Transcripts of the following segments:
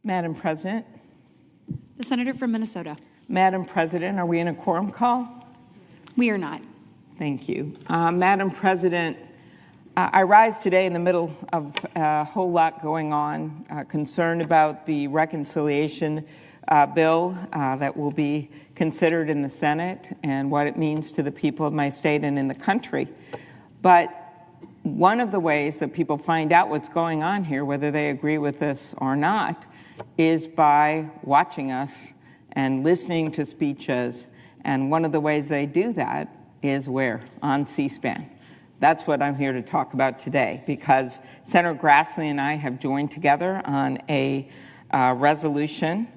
Madam President. The senator from Minnesota. Madam President, are we in a quorum call? We are not. Thank you. Madam President, I rise today in the middle of a whole lot going on, concerned about the reconciliation bill that will be considered in the Senate and what it means to the people of my state and in the country. But one of the ways that people find out what's going on here, whether they agree with this or not, is by watching us and listening to speeches. And one of the ways they do that is where? On C-SPAN. That's what I'm here to talk about today, because Senator Grassley and I have joined together on a resolution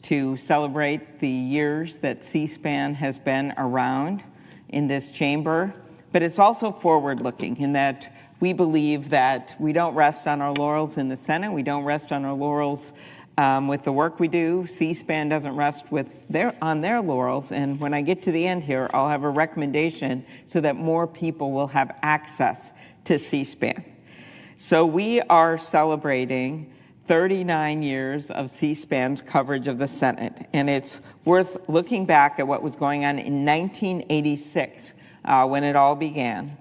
to celebrate the years that C-SPAN has been around in this chamber. But it's also forward-looking in that we believe that we don't rest on our laurels in the Senate. We don't rest on our laurels with the work we do. C-SPAN doesn't rest on their laurels. And when I get to the end here, I'll have a recommendation so that more people will have access to C-SPAN. So we are celebrating 39 years of C-SPAN's coverage of the Senate. And it's worth looking back at what was going on in 1986 when it all began.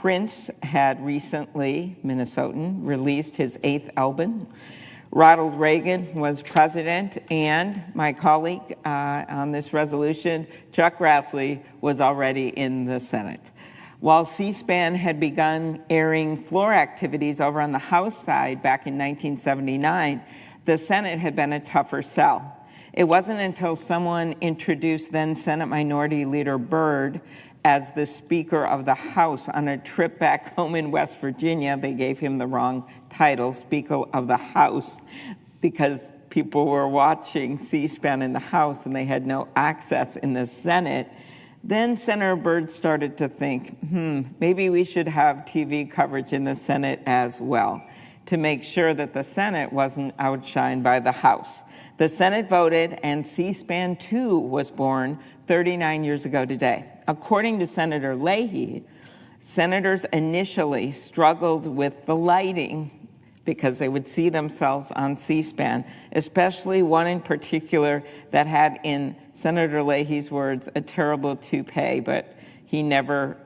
Prince had recently, Minnesotan, released his 8th album. Ronald Reagan was president, and my colleague on this resolution, Chuck Grassley, was already in the Senate. While C-SPAN had begun airing floor activities over on the House side back in 1979, the Senate had been a tougher sell. It wasn't until someone introduced then Senate Minority Leader Byrd as the Speaker of the House on a trip back home in West Virginia. They gave him the wrong title, Speaker of the House, because people were watching C-SPAN in the House and they had no access in the Senate. Then Senator Byrd started to think, maybe we should have TV coverage in the Senate as well, to make sure that the Senate wasn't outshined by the House. The Senate voted, and C-SPAN 2 was born 39 years ago today. According to Senator Leahy, senators initially struggled with the lighting because they would see themselves on C-SPAN, especially one in particular that had, in Senator Leahy's words, a terrible toupee, but he never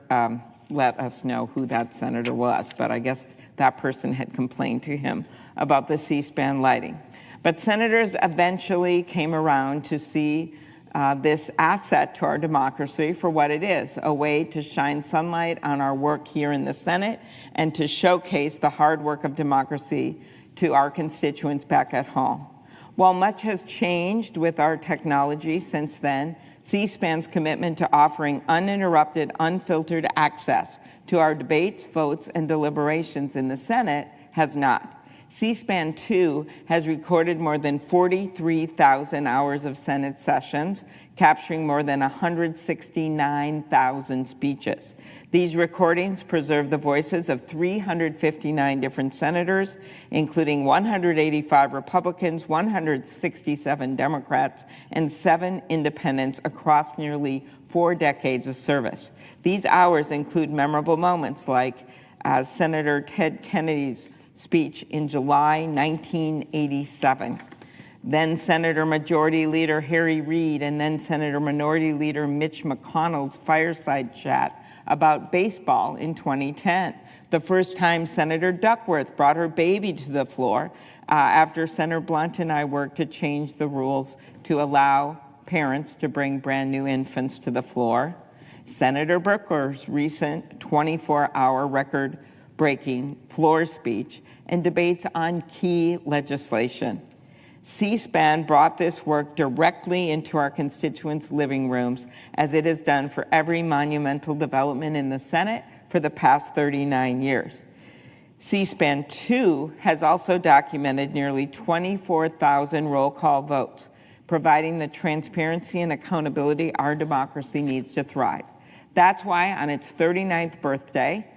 let us know who that senator was. But I guess that person had complained to him about the C-SPAN lighting. But senators eventually came around to see this asset to our democracy for what it is, a way to shine sunlight on our work here in the Senate and to showcase the hard work of democracy to our constituents back at home. While much has changed with our technology since then, C-SPAN's commitment to offering uninterrupted, unfiltered access to our debates, votes, and deliberations in the Senate has not. C-SPAN 2 has recorded more than 43,000 hours of Senate sessions, capturing more than 169,000 speeches. These recordings preserve the voices of 359 different senators, including 185 Republicans, 167 Democrats, and 7 independents across nearly 4 decades of service. These hours include memorable moments like Senator Ted Kennedy's speech in July 1987. Then Senator Majority Leader Harry Reid and then Senator Minority Leader Mitch McConnell's fireside chat about baseball in 2010. The first time Senator Duckworth brought her baby to the floor after Senator Blunt and I worked to change the rules to allow parents to bring brand new infants to the floor. Senator Booker's recent 24-hour record-breaking floor speech and debates on key legislation. C-SPAN brought this work directly into our constituents' living rooms, as it has done for every monumental development in the Senate for the past 39 years. C-SPAN 2 has also documented nearly 24,000 roll call votes, providing the transparency and accountability our democracy needs to thrive. That's why on its 39th birthday,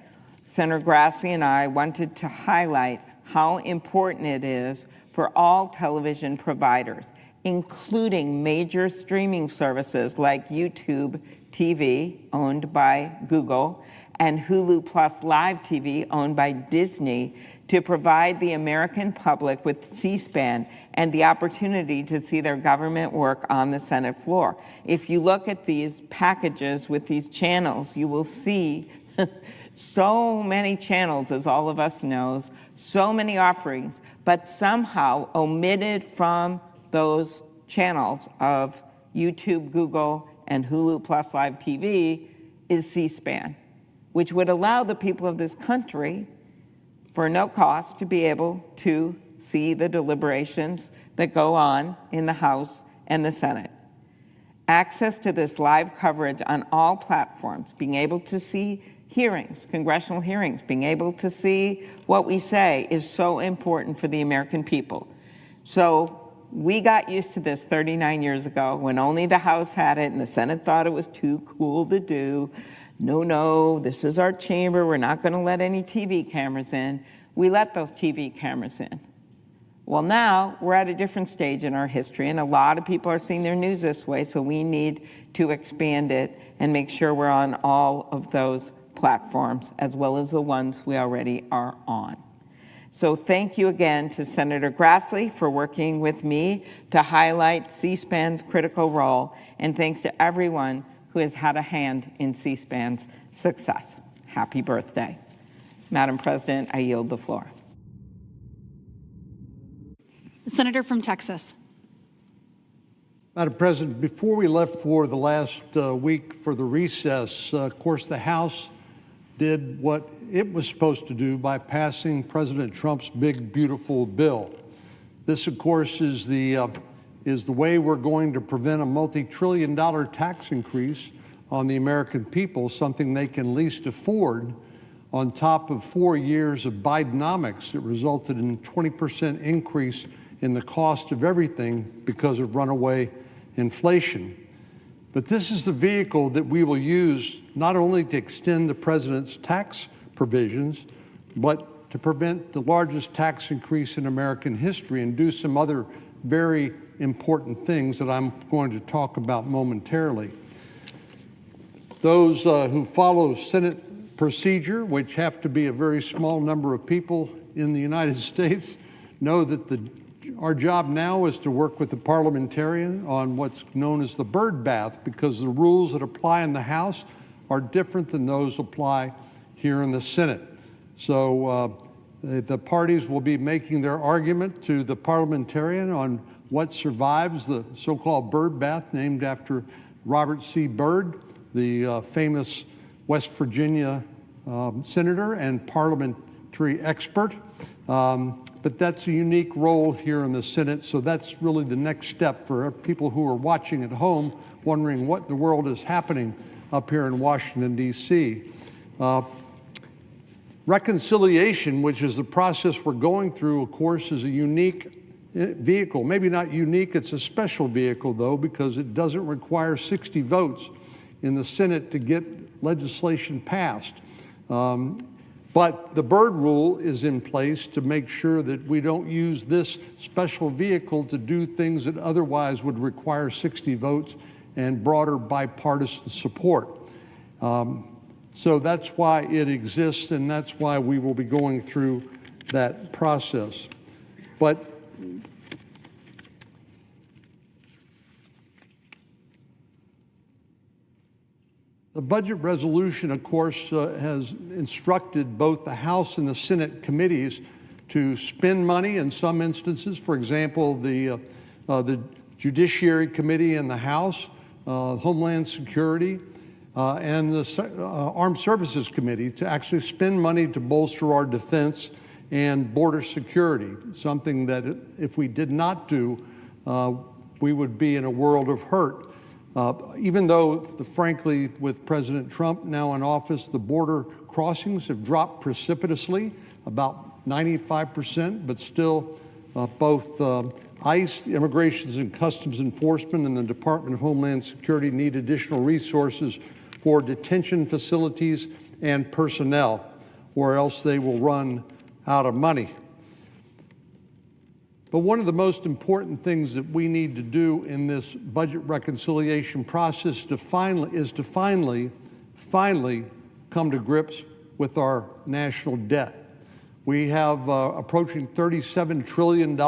Senator Grassley and I wanted to highlight how important it is for all television providers, including major streaming services like YouTube TV, owned by Google, and Hulu Plus Live TV, owned by Disney, to provide the American public with C-SPAN and the opportunity to see their government work on the Senate floor. If you look at these packages with these channels, you will see so many channels, as all of us knows, so many offerings, but somehow omitted from those channels of YouTube, Google, and Hulu Plus Live TV is C-SPAN, which would allow the people of this country, for no cost, to be able to see the deliberations that go on in the House and the Senate. Access to this live coverage on all platforms, being able to see hearings, congressional hearings, being able to see what we say is so important for the American people. So we got used to this 39 years ago when only the House had it and the Senate thought it was too cool to do. No, this is our chamber. We're not going to let any TV cameras in. We let those TV cameras in. Well, now we're at a different stage in our history, and a lot of people are seeing their news this way, so we need to expand it and make sure we're on all of those platforms, as well as the ones we already are on. So thank you again to Senator Grassley for working with me to highlight C-SPAN's critical role, and thanks to everyone who has had a hand in C-SPAN's success. Happy birthday. Madam President, I yield the floor. The senator from Texas. Madam President, before we left for the last week for the recess, of course, the House did what it was supposed to do by passing President Trump's big, beautiful bill. This, of course, is the way we're going to prevent a multi-trillion-dollar tax increase on the American people, something they can least afford, on top of 4 years of Bidenomics that resulted in a 20% increase in the cost of everything because of runaway inflation. But this is the vehicle that we will use not only to extend the president's tax provisions, but to prevent the largest tax increase in American history and do some other very important things that I'm going to talk about momentarily. Those who follow Senate procedure, which have to be a very small number of people in the United States, know that our job now is to work with the parliamentarian on what's known as the bird bath, because the rules that apply in the House are different than those apply here in the Senate. So the parties will be making their argument to the parliamentarian on what survives the so-called bird bath, named after Robert C. Byrd, the famous West Virginia senator and parliamentary expert. But that's a unique role here in the Senate, so that's really the next step for people who are watching at home, wondering what in the world is happening up here in Washington, D.C. Reconciliation, which is the process we're going through, of course, is a unique vehicle. Maybe not unique, it's a special vehicle, though, because it doesn't require 60 votes in the Senate to get legislation passed. But the Byrd rule is in place to make sure that we don't use this special vehicle to do things that otherwise would require 60 votes and broader bipartisan support. So that's why it exists, and that's why we will be going through that process. But the budget resolution, of course, has instructed both the House and the Senate committees to spend money in some instances. For example, the Judiciary Committee in the House, Homeland Security, and the Armed Services Committee to actually spend money to bolster our defense and border security, something that if we did not do, we would be in a world of hurt. Even though, frankly, with President Trump now in office, the border crossings have dropped precipitously, about 95%, but still both ICE, Immigration and Customs Enforcement, and the Department of Homeland Security need additional resources for detention facilities and personnel, or else they will run out of money. But one of the most important things that we need to do in this budget reconciliation process is to finally come to grips with our national debt. We have approaching $37 trillion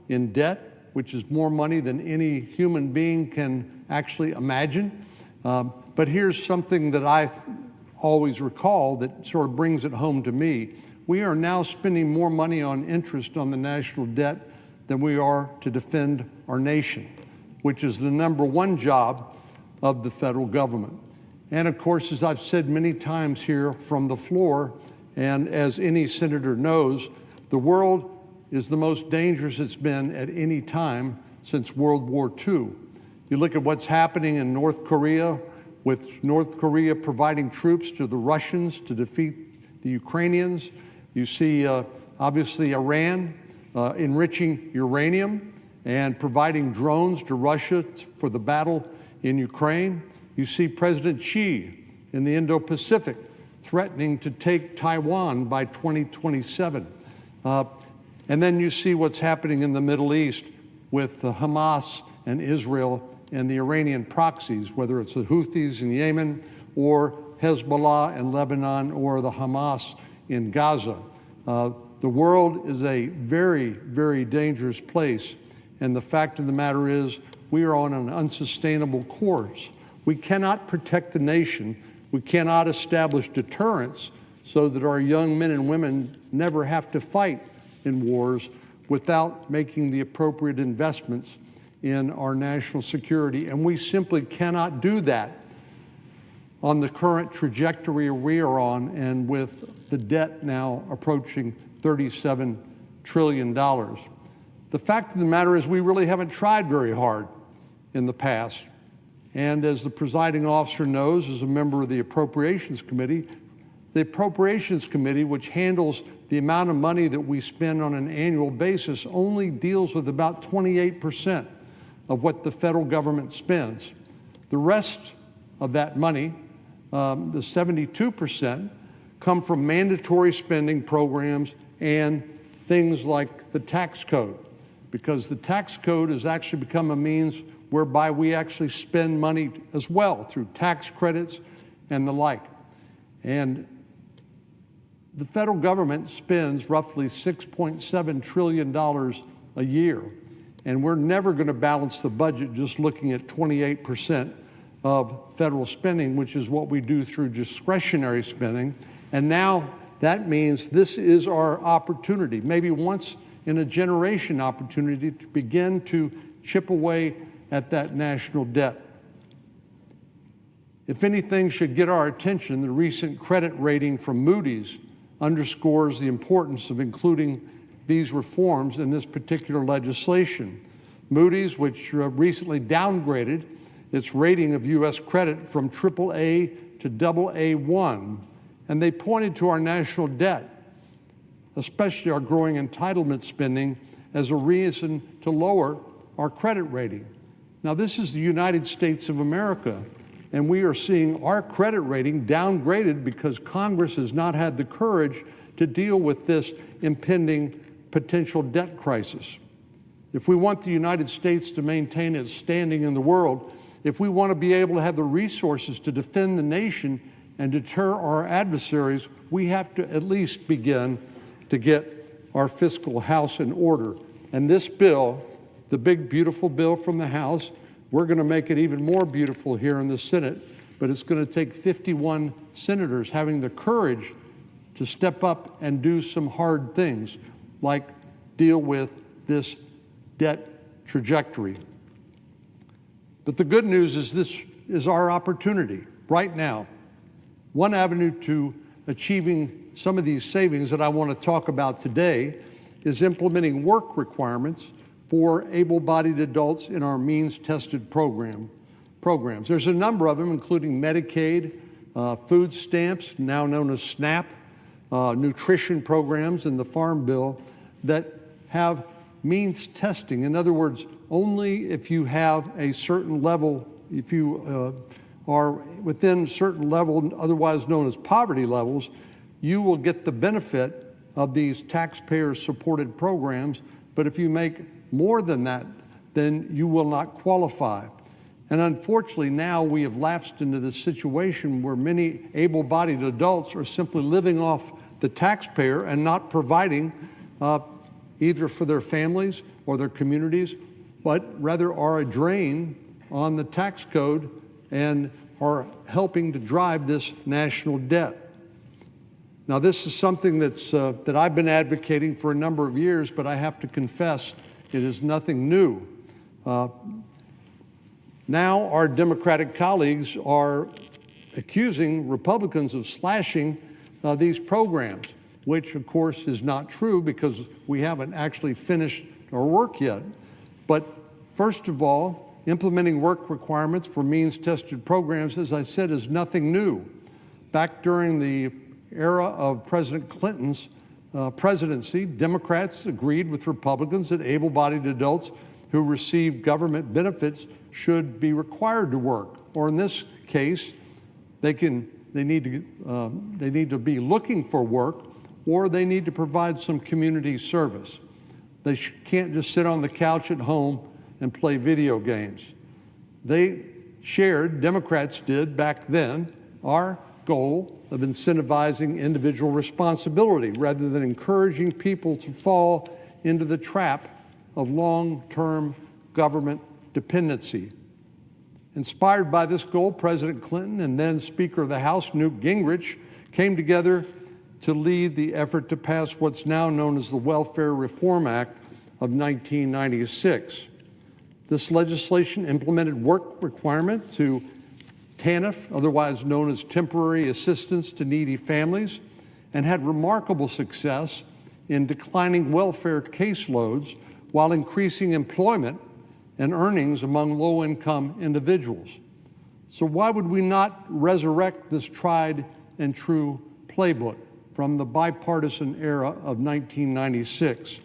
in debt, which is more money than any human being can actually imagine. But here's something that I always recall that sort of brings it home to me. We are now spending more money on interest on the national debt than we are to defend our nation, which is the #1 job of the federal government. And of course, as I've said many times here from the floor, and as any senator knows, the world is the most dangerous it's been at any time since World War II. You look at what's happening in North Korea, with North Korea providing troops to the Russians to defeat the Ukrainians. You see, obviously, Iran enriching uranium and providing drones to Russia for the battle in Ukraine. You see President Xi in the Indo-Pacific threatening to take Taiwan by 2027. And then you see what's happening in the Middle East with Hamas and Israel and the Iranian proxies, whether it's the Houthis in Yemen or Hezbollah in Lebanon or the Hamas in Gaza. The world is a very, very dangerous place. And the fact of the matter is, we are on an unsustainable course. We cannot protect the nation. We cannot establish deterrence so that our young men and women never have to fight in wars without making the appropriate investments in our national security. And we simply cannot do that on the current trajectory we are on, and with the debt now approaching $37 trillion. The fact of the matter is we really haven't tried very hard in the past. And as the presiding officer knows, as a member of the Appropriations Committee, which handles the amount of money that we spend on an annual basis, only deals with about 28% of what the federal government spends. The rest of that money, the 72%, come from mandatory spending programs and things like the tax code, because the tax code has actually become a means whereby we actually spend money as well through tax credits and the like. And the federal government spends roughly $6.7 trillion a year. And we're never going to balance the budget just looking at 28% of federal spending, which is what we do through discretionary spending. And now that means this is our opportunity, maybe once in a generation opportunity, to begin to chip away at that national debt. If anything should get our attention, the recent credit rating from Moody's underscores the importance of including these reforms in this particular legislation. Moody's, which recently downgraded its rating of U.S. credit from AAA to AA1, and they pointed to our national debt, especially our growing entitlement spending, as a reason to lower our credit rating. Now, this is the United States of America, and we are seeing our credit rating downgraded because Congress has not had the courage to deal with this impending potential debt crisis. If we want the United States to maintain its standing in the world, if we want to be able to have the resources to defend the nation and deter our adversaries, we have to at least begin to get our fiscal house in order. And this bill, the big, beautiful bill from the House, we're going to make it even more beautiful here in the Senate, but it's going to take 51 senators having the courage to step up and do some hard things, like deal with this debt trajectory. But the good news is this is our opportunity right now. One avenue to achieving some of these savings that I want to talk about today is implementing work requirements for able-bodied adults in our means-tested programs. There's a number of them, including Medicaid, food stamps, now known as SNAP, nutrition programs in the Farm Bill that have means testing. In other words, only if you have a certain level, if you are within a certain level, otherwise known as poverty levels, you will get the benefit of these taxpayer-supported programs. But if you make more than that, then you will not qualify. And unfortunately, now we have lapsed into this situation where many able-bodied adults are simply living off the taxpayer and not providing either for their families or their communities, but rather are a drain on the tax code and are helping to drive this national debt. Now, this is something that I've been advocating for a number of years, but I have to confess it is nothing new. Now our Democratic colleagues are accusing Republicans of slashing these programs, which of course is not true because we haven't actually finished our work yet. But first of all, implementing work requirements for means-tested programs, as I said, is nothing new. Back during the era of President Clinton's presidency, Democrats agreed with Republicans that able-bodied adults who receive government benefits should be required to work, or in this case, they need to be looking for work, or they need to provide some community service. They can't just sit on the couch at home and play video games. They shared, Democrats did back then, our goal of incentivizing individual responsibility rather than encouraging people to fall into the trap of long-term government dependency. Inspired by this goal, President Clinton and then Speaker of the House, Newt Gingrich, came together to lead the effort to pass what's now known as the Welfare Reform Act of 1996. This legislation implemented work requirement to TANF, otherwise known as Temporary Assistance to Needy Families, and had remarkable success in declining welfare caseloads while increasing employment and earnings among low-income individuals. So why would we not resurrect this tried and true playbook from the bipartisan era of 1996?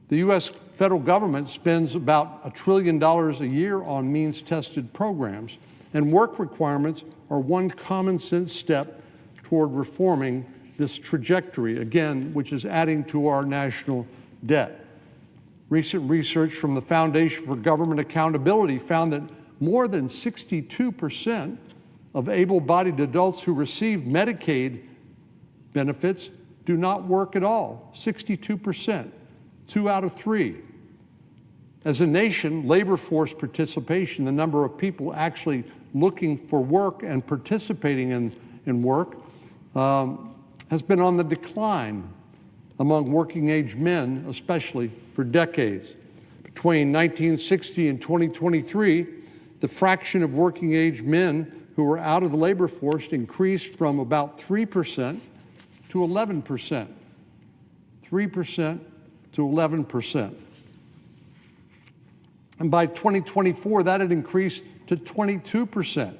The U.S. federal government spends about $1 trillion a year on means-tested programs, and work requirements are one common-sense step toward reforming this trajectory, again, which is adding to our national debt. Recent research from the Foundation for Government Accountability found that more than 62% of able-bodied adults who receive Medicaid benefits do not work at all. 62%, 2 out of 3. As a nation, labor force participation, the number of people actually looking for work and participating in work, has been on the decline among working-age men, especially for decades. Between 1960 and 2023, the fraction of working-age men who are out of the labor force increased from about 3% to 11%. 3% to 11%. And by 2024, that had increased to 22%.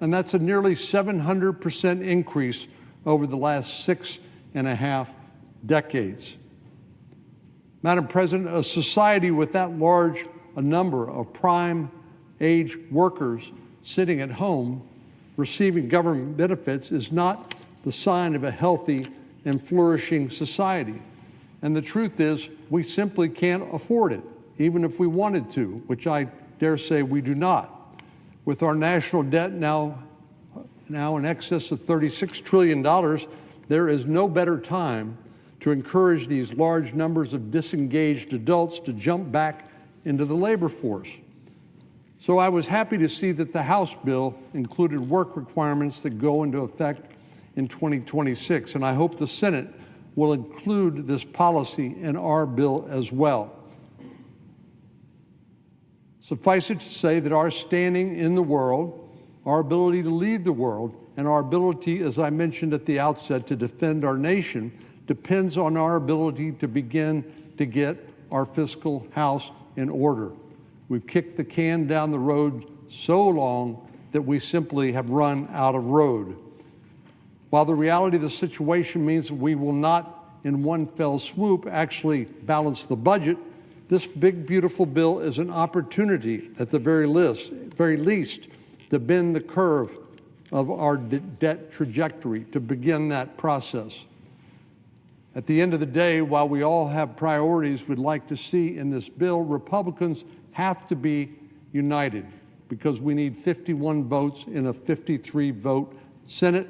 And that's a nearly 700% increase over the last 6.5 decades. Madam President, a society with that large a number of prime age workers sitting at home receiving government benefits is not the sign of a healthy and flourishing society. And the truth is, we simply can't afford it, even if we wanted to, which I dare say we do not. With our national debt now in excess of $36 trillion, there is no better time to encourage these large numbers of disengaged adults to jump back into the labor force. So I was happy to see that the House bill included work requirements that go into effect in 2026, and I hope the Senate will include this policy in our bill as well. Suffice it to say that our standing in the world, our ability to lead the world, and our ability, as I mentioned at the outset, to defend our nation depends on our ability to begin to get our fiscal house in order. We've kicked the can down the road so long that we simply have run out of road. While the reality of the situation means that we will not, in one fell swoop, actually balance the budget, this big, beautiful bill is an opportunity, at the very least, to bend the curve of our debt trajectory, to begin that process. At the end of the day, while we all have priorities we'd like to see in this bill, Republicans have to be united because we need 51 votes in a 53-vote Senate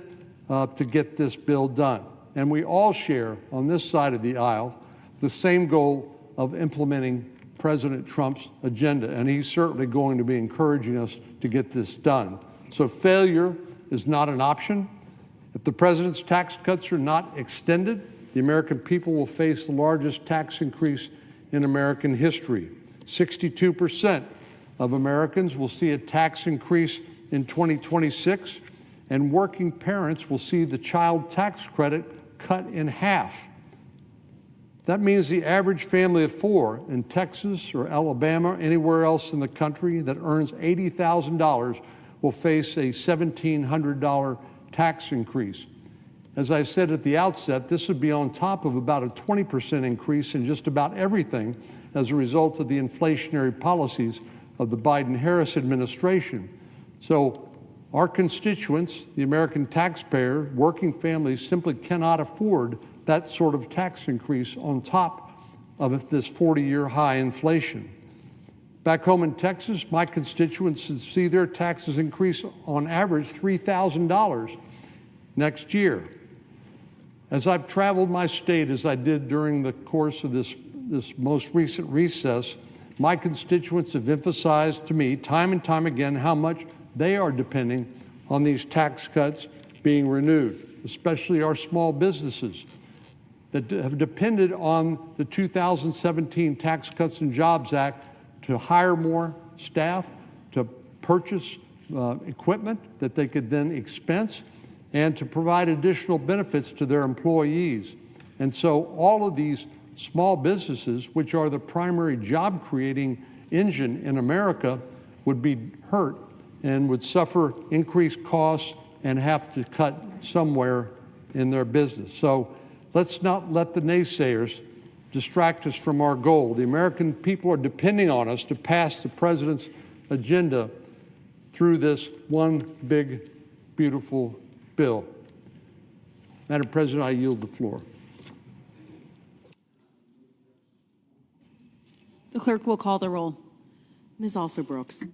to get this bill done. And we all share, on this side of the aisle, the same goal of implementing President Trump's agenda, and he's certainly going to be encouraging us to get this done. So failure is not an option. If the president's tax cuts are not extended, the American people will face the largest tax increase in American history. 62% of Americans will see a tax increase in 2026, and working parents will see the child tax credit cut in half. That means the average family of four in Texas or Alabama or anywhere else in the country that earns $80,000 will face a $1,700 tax increase. As I said at the outset, this would be on top of about a 20% increase in just about everything as a result of the inflationary policies of the Biden-Harris administration. So our constituents, the American taxpayer, working families, simply cannot afford that sort of tax increase on top of this 40-year high inflation. Back home in Texas, my constituents see their taxes increase on average $3,000 next year. As I've traveled my state, as I did during the course of this most recent recess, my constituents have emphasized to me time and time again how much they are depending on these tax cuts being renewed, especially our small businesses that have depended on the 2017 Tax Cuts and Jobs Act to hire more staff, to purchase equipment that they could then expense, and to provide additional benefits to their employees. And so all of these small businesses, which are the primary job-creating engine in America, would be hurt and would suffer increased costs and have to cut somewhere in their business. So let's not let the naysayers distract us from our goal. The American people are depending on us to pass the president's agenda through this one big, beautiful bill. Madam President, I yield the floor. The clerk will call the roll. Ms. Alsobrooks.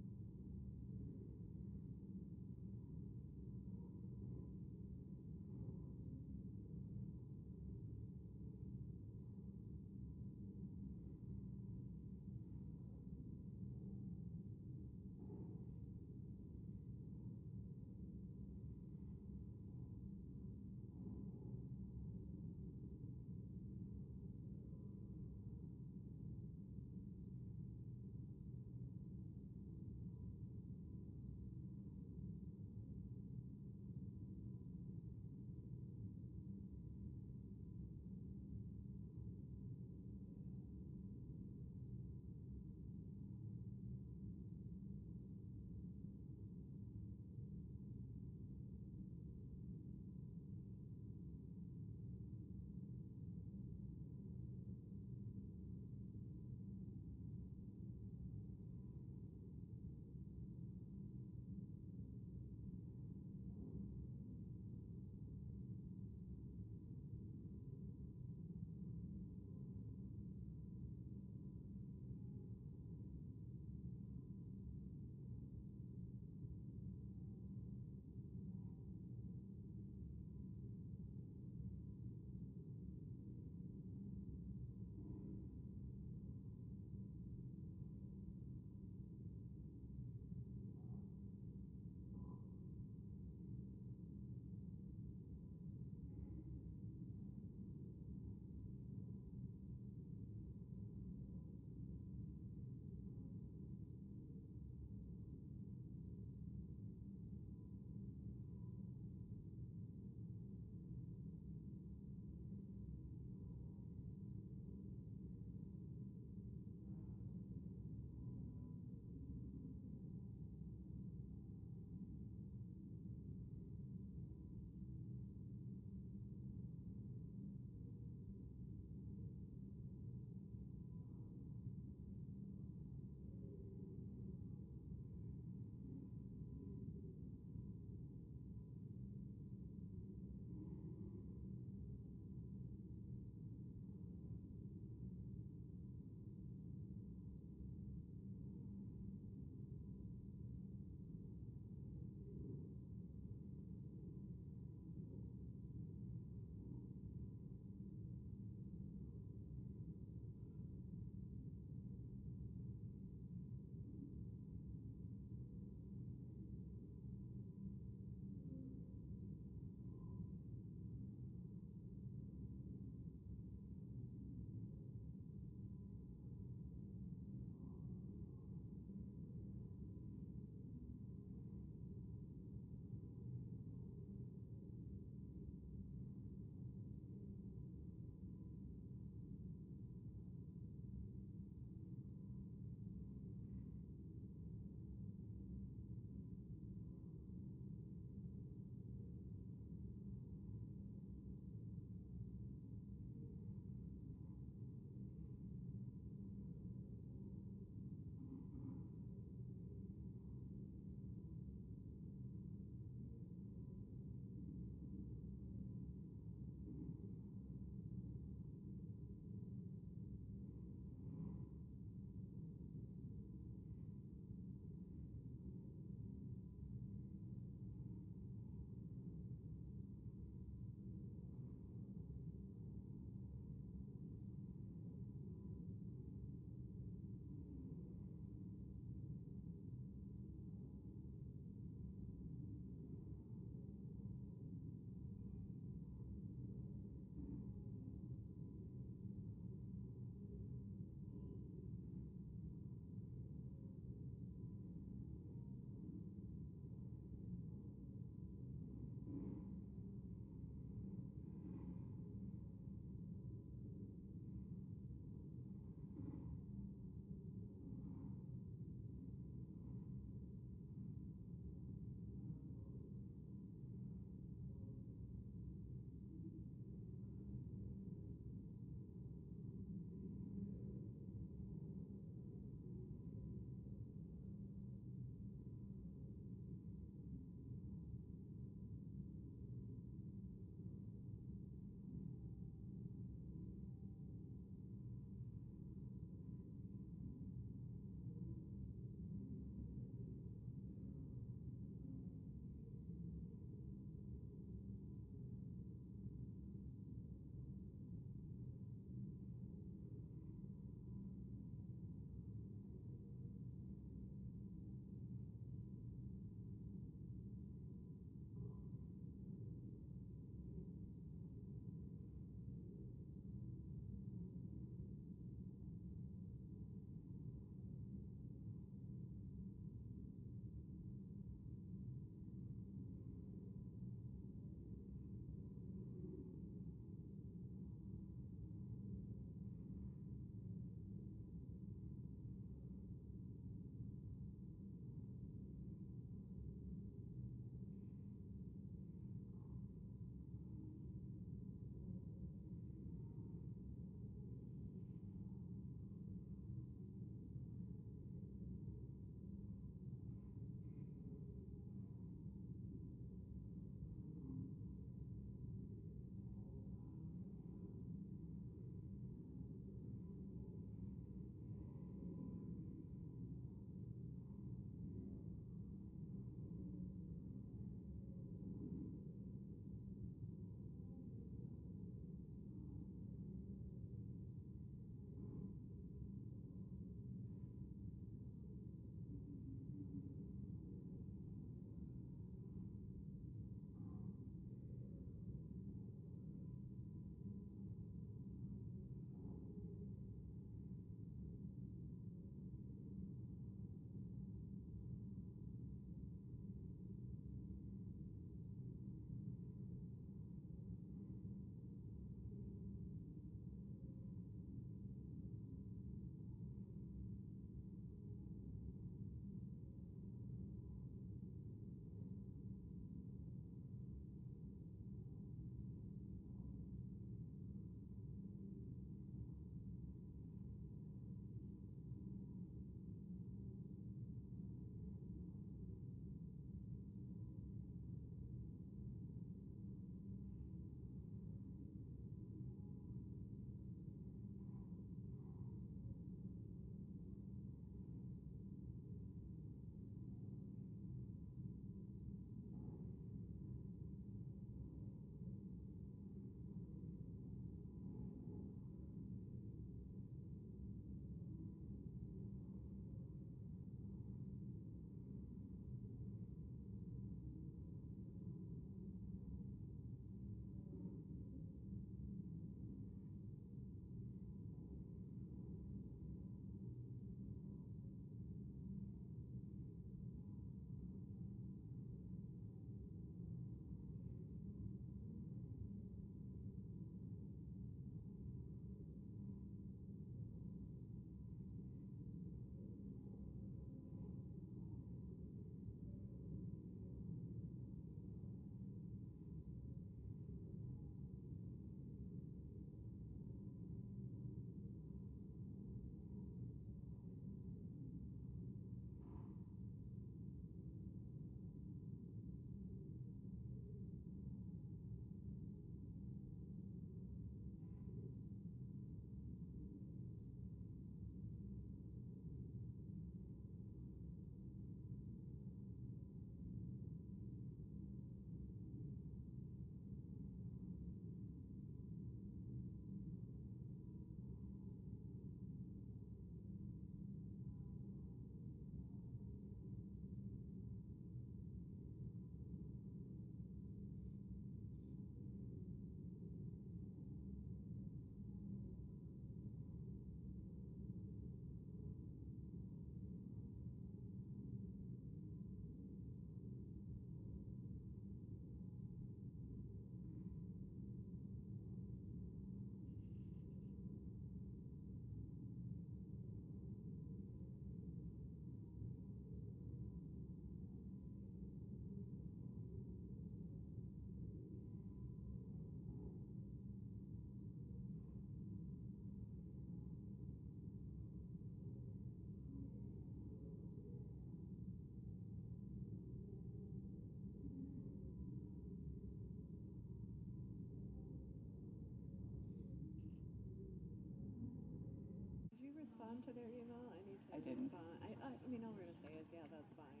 respond to their email? I need to respond. I mean, all we're gonna say is, yeah, that's fine.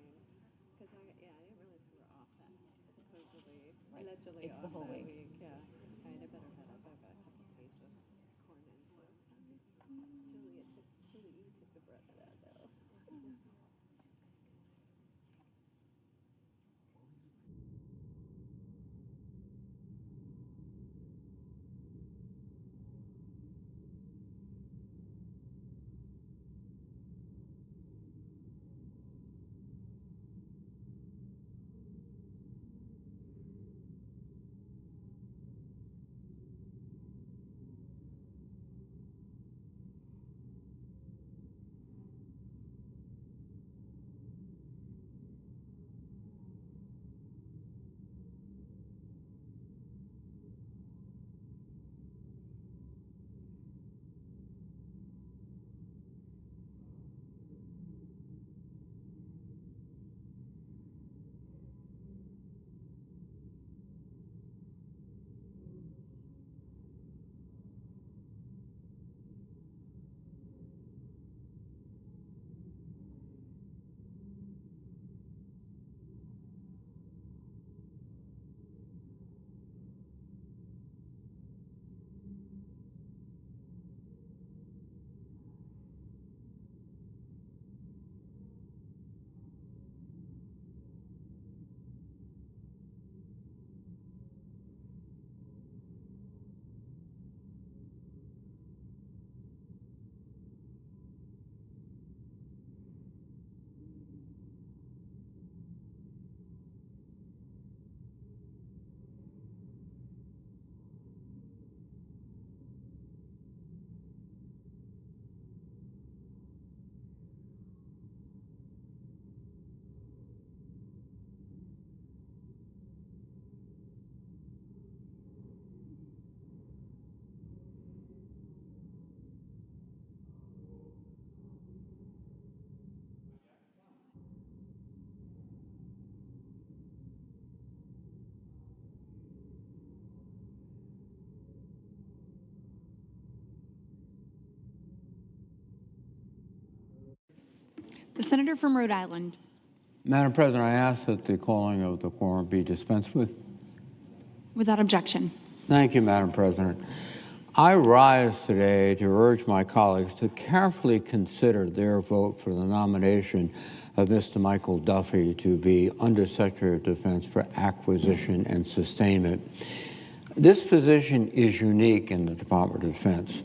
Because I didn't realize we were off that supposedly, allegedly It's the off whole that week. week. Yeah. All right, I better head up. I've got a couple pages corn into. Julie took the breath of that though. The senator from Rhode Island. Madam President, I ask that the calling of the quorum be dispensed with. Without objection. Thank you, Madam President. I rise today to urge my colleagues to carefully consider their vote for the nomination of Mr. Michael Duffy to be Undersecretary of Defense for Acquisition and Sustainment. This position is unique in the Department of Defense.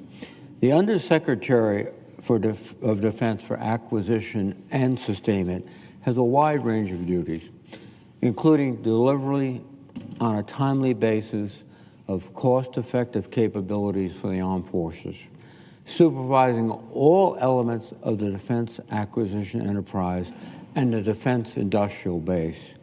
The Undersecretary of Defense for Acquisition and Sustainment has a wide range of duties, including delivery on a timely basis of cost-effective capabilities for the armed forces, supervising all elements of the defense acquisition enterprise and the defense industrial base,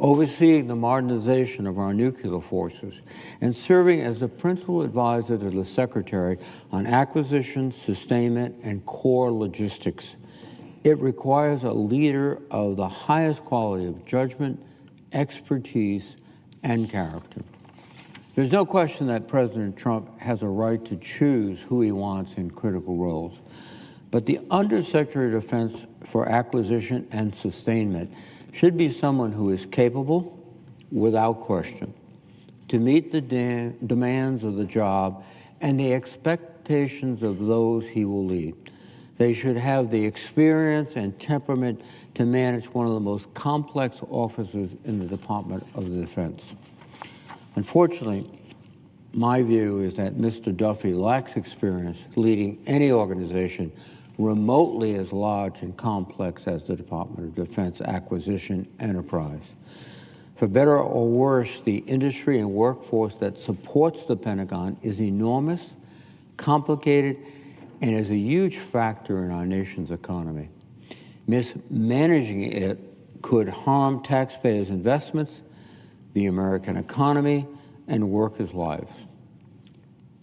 overseeing the modernization of our nuclear forces, and serving as the principal advisor to the Secretary on acquisition, sustainment, and core logistics. It requires a leader of the highest quality of judgment, expertise, and character. There's no question that President Trump has a right to choose who he wants in critical roles. But the Undersecretary of Defense for Acquisition and Sustainment should be someone who is capable, without question, to meet the demands of the job and the expectations of those he will lead. They should have the experience and temperament to manage one of the most complex offices in the Department of Defense. Unfortunately, my view is that Mr. Duffy lacks experience leading any organization remotely as large and complex as the Department of Defense acquisition enterprise. For better or worse, the industry and workforce that supports the Pentagon is enormous, complicated, and is a huge factor in our nation's economy. Mismanaging it could harm taxpayers' investments, the American economy, and workers' lives.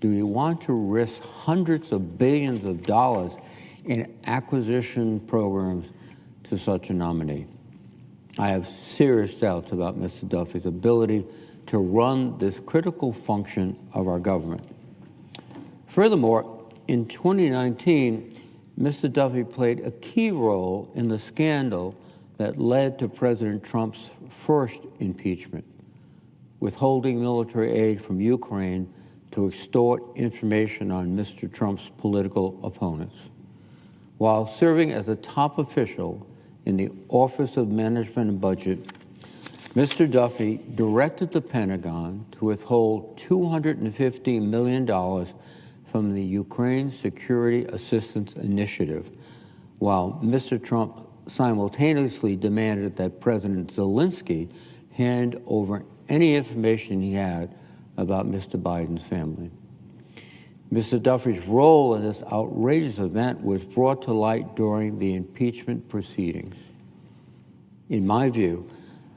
Do we want to risk hundreds of billions of dollars in acquisition programs to such a nominee? I have serious doubts about Mr. Duffy's ability to run this critical function of our government. Furthermore, in 2019, Mr. Duffy played a key role in the scandal that led to President Trump's first impeachment, withholding military aid from Ukraine to extort information on Mr. Trump's political opponents. While serving as a top official in the Office of Management and Budget, Mr. Duffy directed the Pentagon to withhold $250 million from the Ukraine Security Assistance Initiative, while Mr. Trump simultaneously demanded that President Zelensky hand over any information he had about Mr. Biden's family. Mr. Duffy's role in this outrageous event was brought to light during the impeachment proceedings. In my view,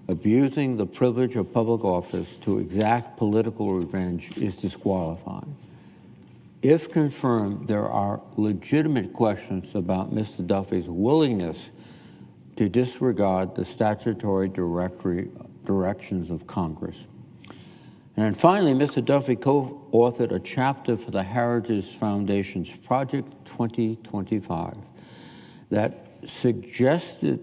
abusing the privilege of public office to exact political revenge is disqualifying. If confirmed, there are legitimate questions about Mr. Duffy's willingness to disregard the statutory directions of Congress. And finally, Mr. Duffy co-authored a chapter for the Heritage Foundation's Project 2025 that suggested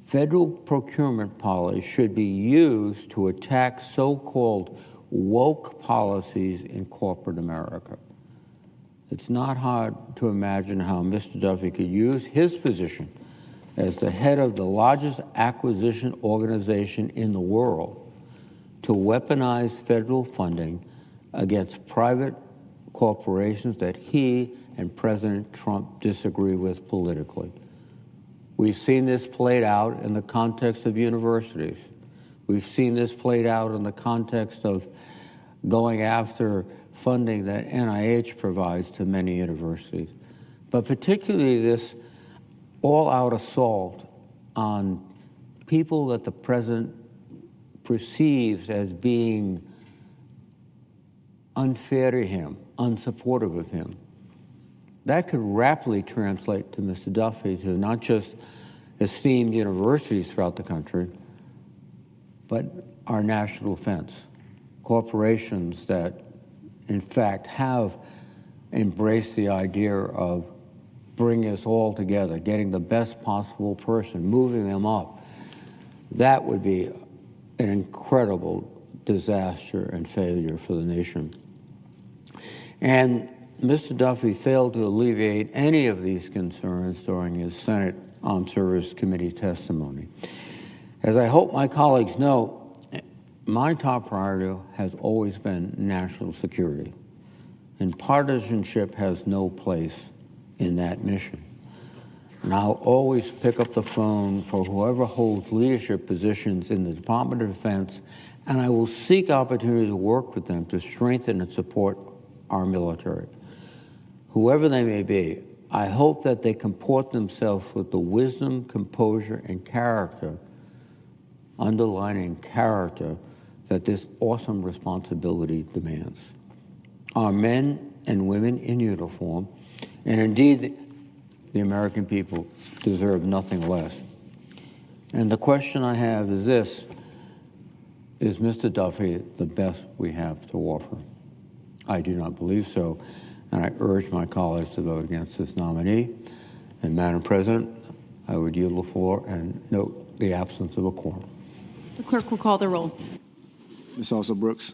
federal procurement policy should be used to attack so-called woke policies in corporate America. It's not hard to imagine how Mr. Duffy could use his position as the head of the largest acquisition organization in the world to weaponize federal funding against private corporations that he and President Trump disagree with politically. We've seen this played out in the context of universities. We've seen this played out in the context of going after funding that NIH provides to many universities. But particularly this all-out assault on people that the president perceives as being unfair to him, unsupportive of him. That could rapidly translate to Mr. Duffy to not just esteemed universities throughout the country, but our national defense, corporations that, in fact, have embraced the idea of bringing us all together, getting the best possible person, moving them up. That would be an incredible disaster and failure for the nation. And Mr. Duffy failed to alleviate any of these concerns during his Senate Armed Services Committee testimony. As I hope my colleagues know, my top priority has always been national security, and partisanship has no place in that mission. And I'll always pick up the phone for whoever holds leadership positions in the Department of Defense, and I will seek opportunities to work with them to strengthen and support our military. Whoever they may be, I hope that they comport themselves with the wisdom, composure, and character, underlining character, that this awesome responsibility demands. Our men and women in uniform, and indeed the American people, deserve nothing less. And the question I have is this: is Mr. Duffy the best we have to offer? I do not believe so, and I urge my colleagues to vote against this nominee. And Madam President, I would yield the floor and note the absence of a quorum. The clerk will call the roll. Ms. Also Brooks.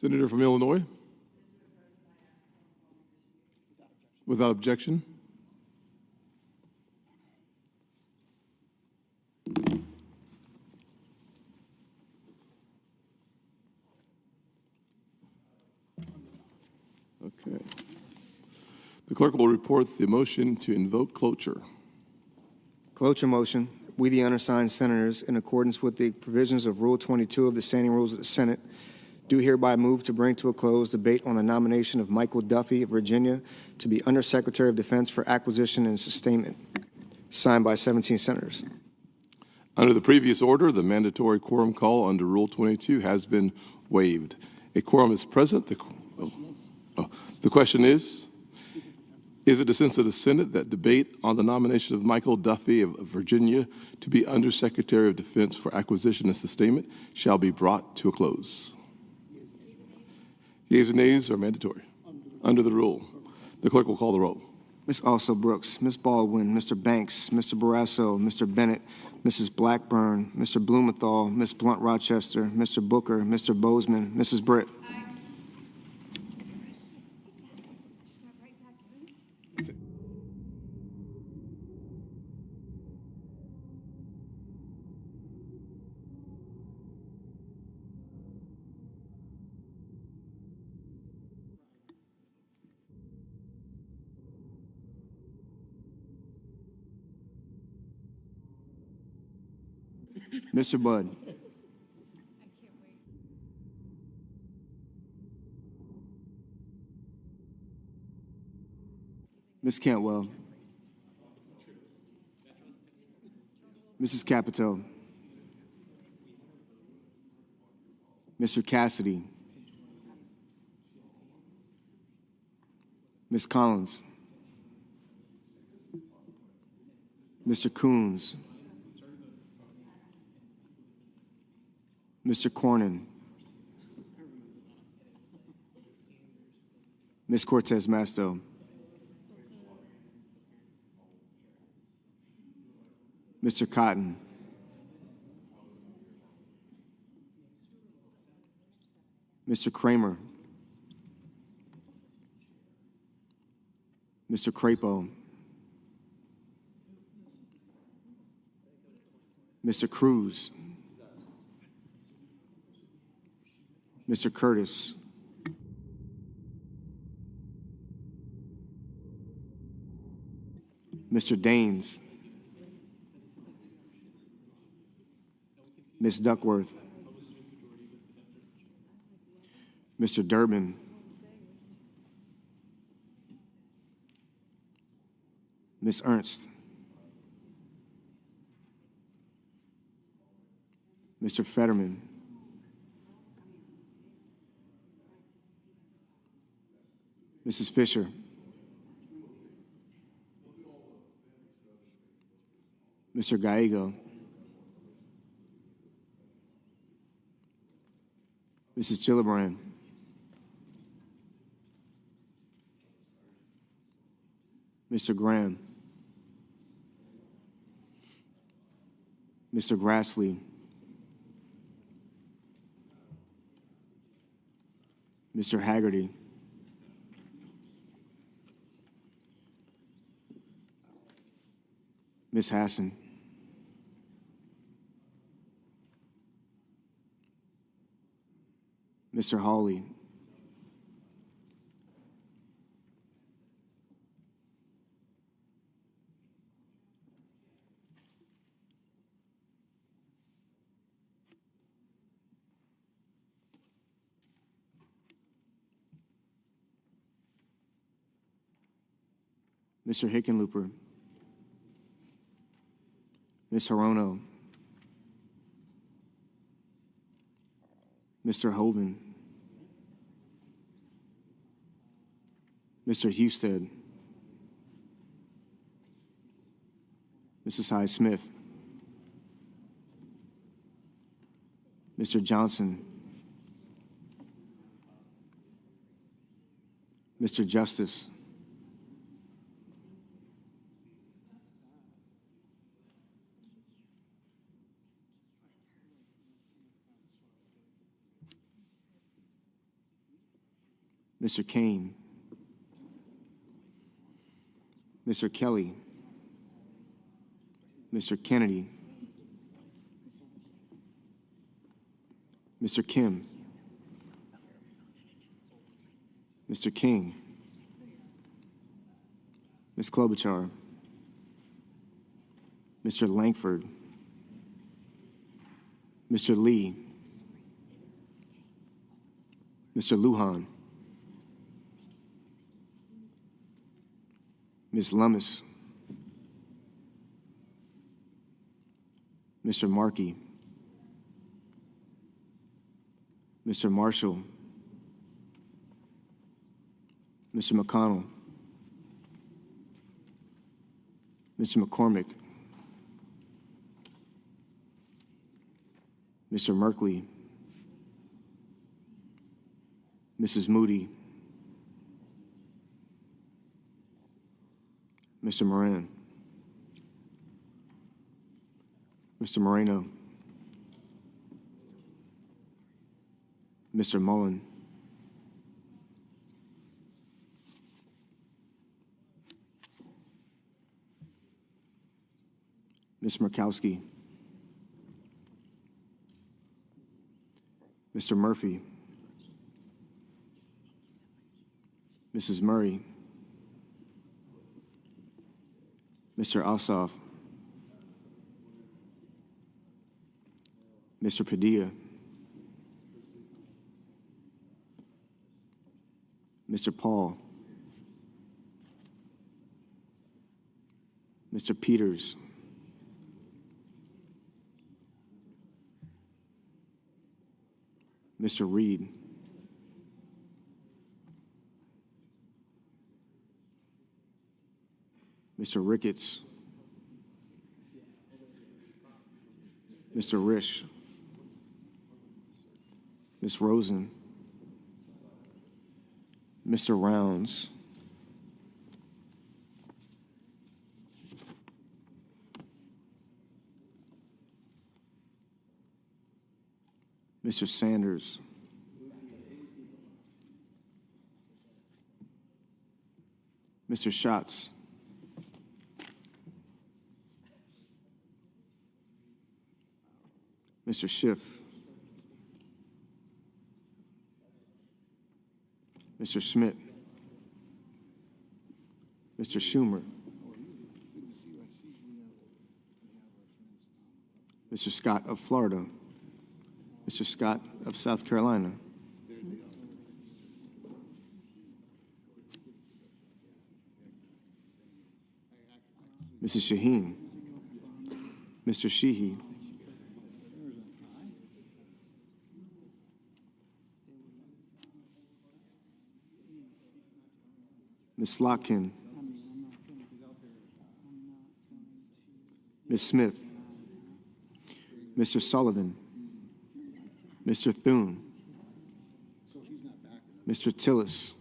Senator from Illinois? Without objection. Okay. The clerk will report the motion to invoke cloture. Cloture motion. We, the undersigned senators, in accordance with the provisions of Rule 22 of the Standing Rules of the Senate, do hereby move to bring to a close debate on the nomination of Michael Duffy of Virginia to be Undersecretary of Defense for Acquisition and Sustainment. Signed by 17 senators. Under the previous order, the mandatory quorum call under Rule 22 has been waived. A quorum is present. The question is it the sense of the Senate that debate on the nomination of Michael Duffy of Virginia to be Undersecretary of Defense for Acquisition and Sustainment shall be brought to a close? Yeas and nays are mandatory. Under the rule, the clerk will call the roll. Ms. Also Brooks, Ms. Baldwin, Mr. Banks, Mr. Barrasso, Mr. Bennett, Mrs. Blackburn, Mr. Blumenthal, Ms. Blunt Rochester, Mr. Booker, Mr. Bozeman, Mrs. Britt. Mr. Budd. Ms. Cantwell. Mrs. Capito. Mr. Cassidy. Ms. Collins. Mr. Coons. Mr. Cornyn. Ms. Cortez Masto. Mr. Cotton. Mr. Kramer. Mr. Crapo. Mr. Cruz. Mr. Curtis. Mr. Daines. Ms. Duckworth. Mr. Durbin. Ms. Ernst. Mr. Fetterman. Mrs. Fisher. Mr. Gallego. Mrs. Gillibrand. Mr. Graham. Mr. Grassley. Mr. Haggerty. Ms. Hassan. Mr. Hawley. Mr. Hickenlooper. Ms. Hirono. Mr. Hoven. Mr. Husted. Mrs. Hyde Smith. Mr. Johnson. Mr. Justice. Mr. Kane, Mr. Kelly, Mr. Kennedy, Mr. Kim, Mr. King, Ms. Klobuchar, Mr. Langford, Mr. Lee, Mr. Lujan, Ms. Lummis, Mr. Markey, Mr. Marshall, Mr. McConnell, Mr. McCormick, Mr. Merkley, Mrs. Moody, Mr. Moran, Mr. Moreno, Mr. Mullen, Ms. Murkowski, Mr. Murphy, Mrs. Murray, Mr. Ossoff, Mr. Padilla, Mr. Paul, Mr. Peters, Mr. Reed, Mr. Ricketts, Mr. Risch, Ms. Rosen, Mr. Rounds, Mr. Sanders, Mr. Schatz, Mr. Schiff, Mr. Schmidt, Mr. Schumer, Mr. Scott of Florida, Mr. Scott of South Carolina, Mrs. Shaheen, Mr. Sheehy, Ms. Slotkin, Ms. Smith, Mr. Sullivan, Mr. Thune, Mr. Tillis,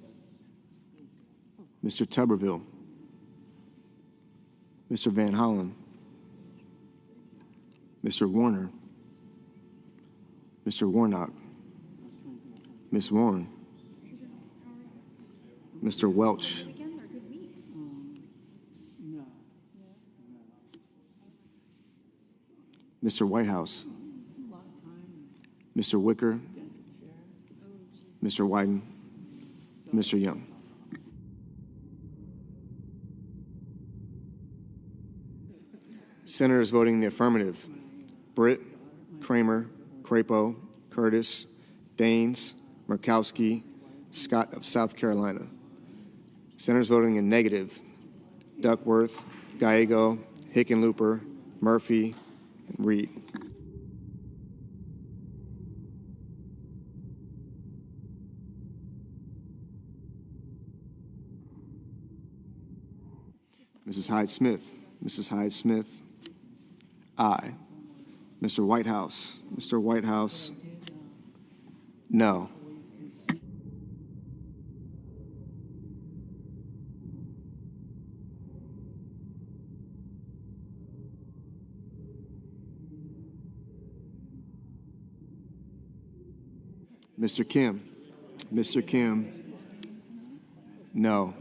Mr. Tuberville, Mr. Van Hollen, Mr. Warner, Mr. Warnock, Ms. Warren, Mr. Welch, Mr. Whitehouse, Mr. Wicker, Mr. Wyden, Mr. Young. Senators voting in the affirmative: Britt, Kramer, Crapo, Curtis, Daines, Murkowski, Scott of South Carolina. Senators voting in negative: Duckworth, Gallego, Hickenlooper, Murphy, and Reed. Mrs. Hyde-Smith, Mrs. Hyde-Smith, aye. Mr. Whitehouse, Mr. Whitehouse, no. Mr. Kim, Mr. Kim, No.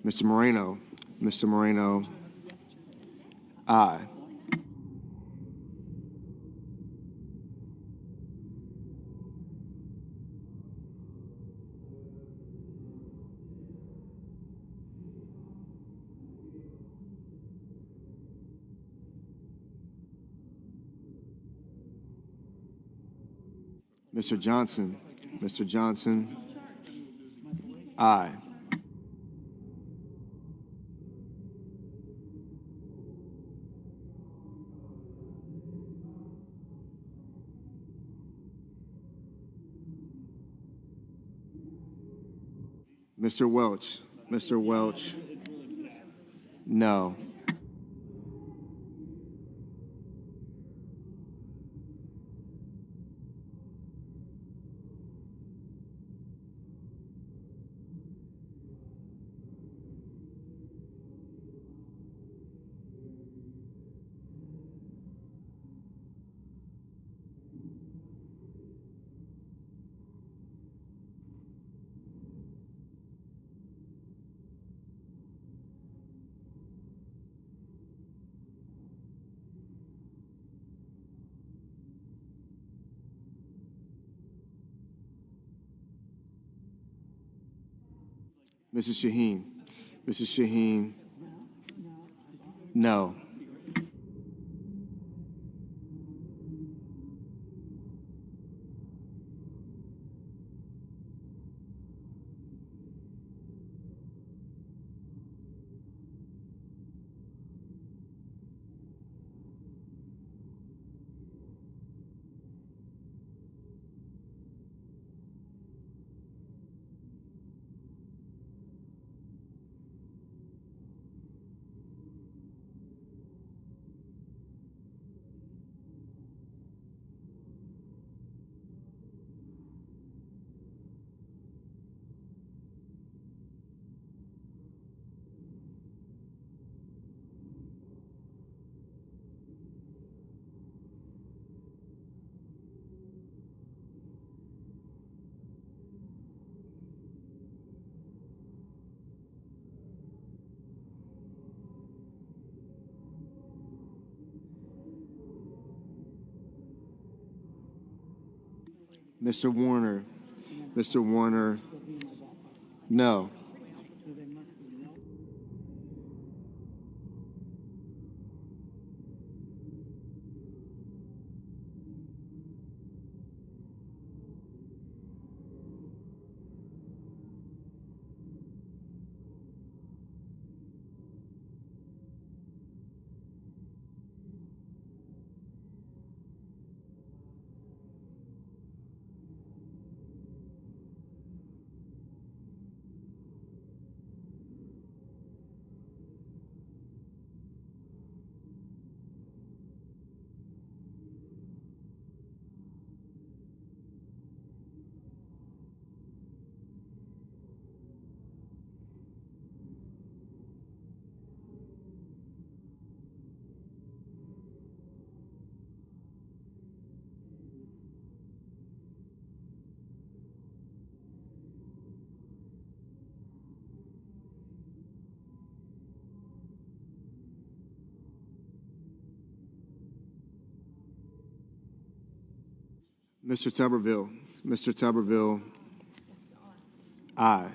Mr. Moreno. Mr. Moreno. Aye. Mr. Johnson. Mr. Johnson. Aye. Mr. Welch. Mr. Welch. No. Mrs. Shaheen. Mrs. Shaheen. No. Mr. Warner. Mr. Warner. No. Mr. Tuberville. Mr. Tuberville. Aye.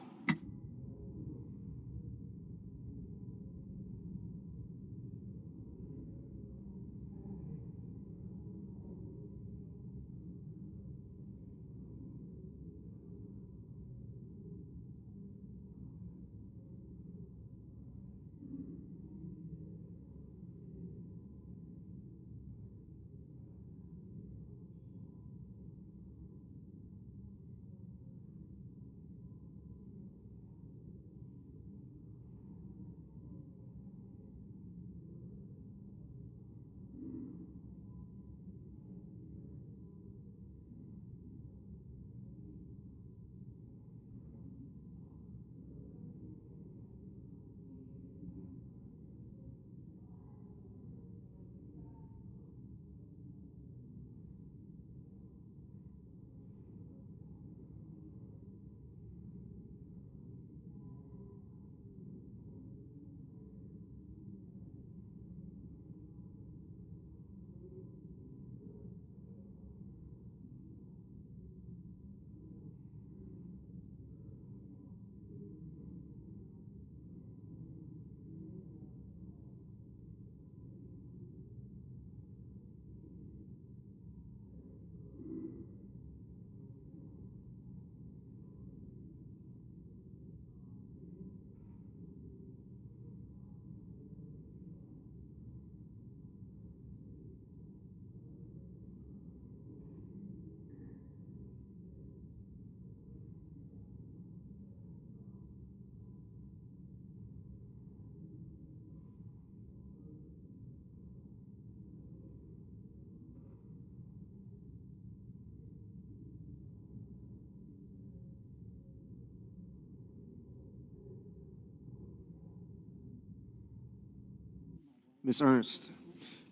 Ms. Ernst.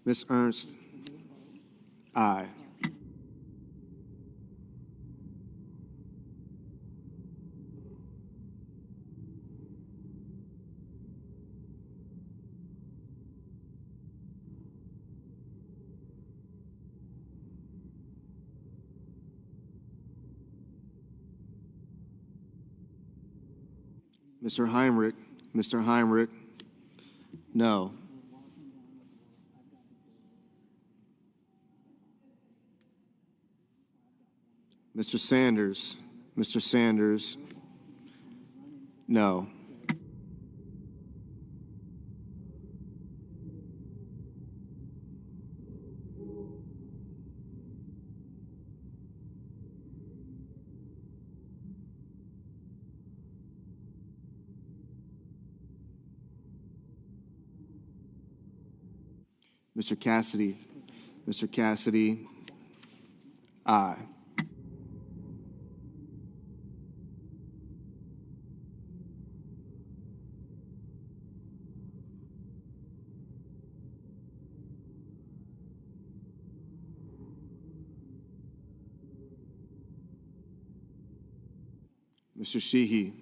Ms. Ernst, aye. Mr. Heinrich. Mr. Heinrich, no. Mr. Sanders. Mr. Sanders, no. Mr. Cassidy. Mr. Cassidy, aye. Mr. Sheehy.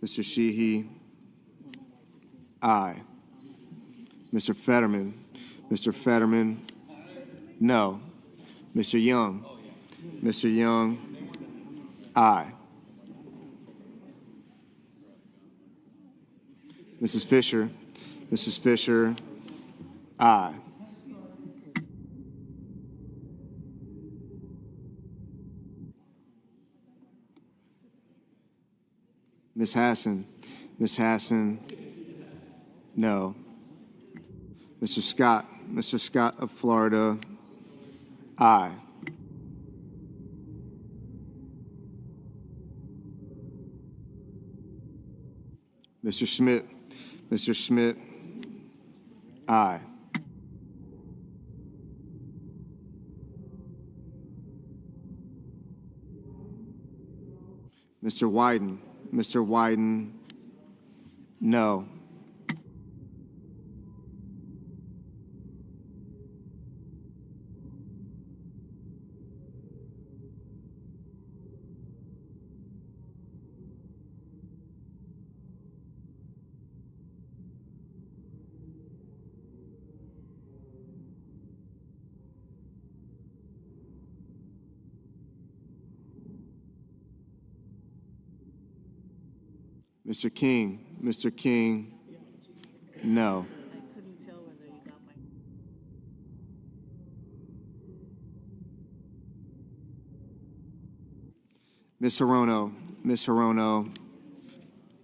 Mr. Sheehy, aye. Mr. Fetterman. Mr. Fetterman, no. Mr. Young. Mr. Young, aye. Mrs. Fisher. Mrs. Fisher, aye. Ms. Hassan. Ms. Hassan, no. Mr. Scott. Mr. Scott of Florida, aye. Mr. Schmidt. Mr. Schmidt, aye. Mr. Wyden. Mr. Wyden, no. Mr. King. Mr. King, no. Ms. Hirono. Ms. Hirono,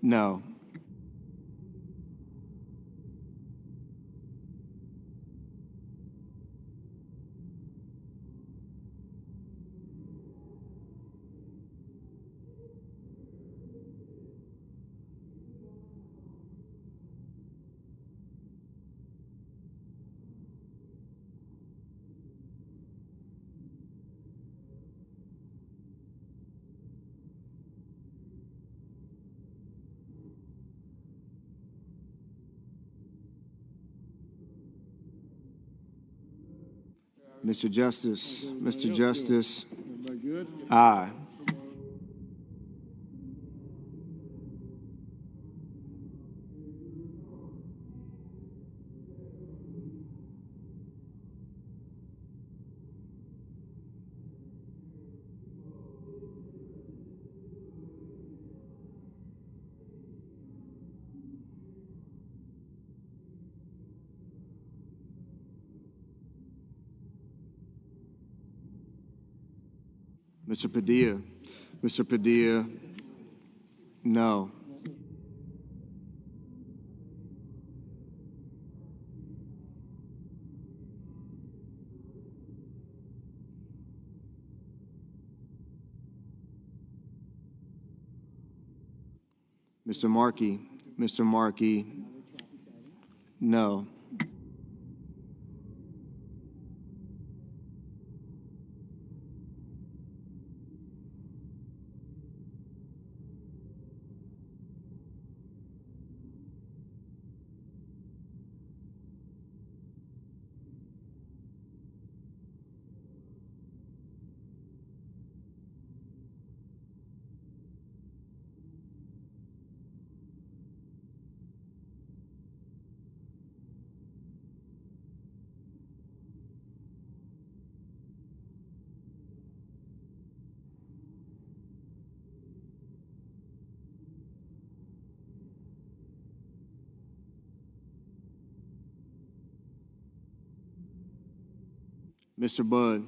no. Mr. Justice. Mr. Justice, aye. Mr. Padilla. Mr. Padilla, no. Mr. Markey. Mr. Markey, no. Mr. Bud.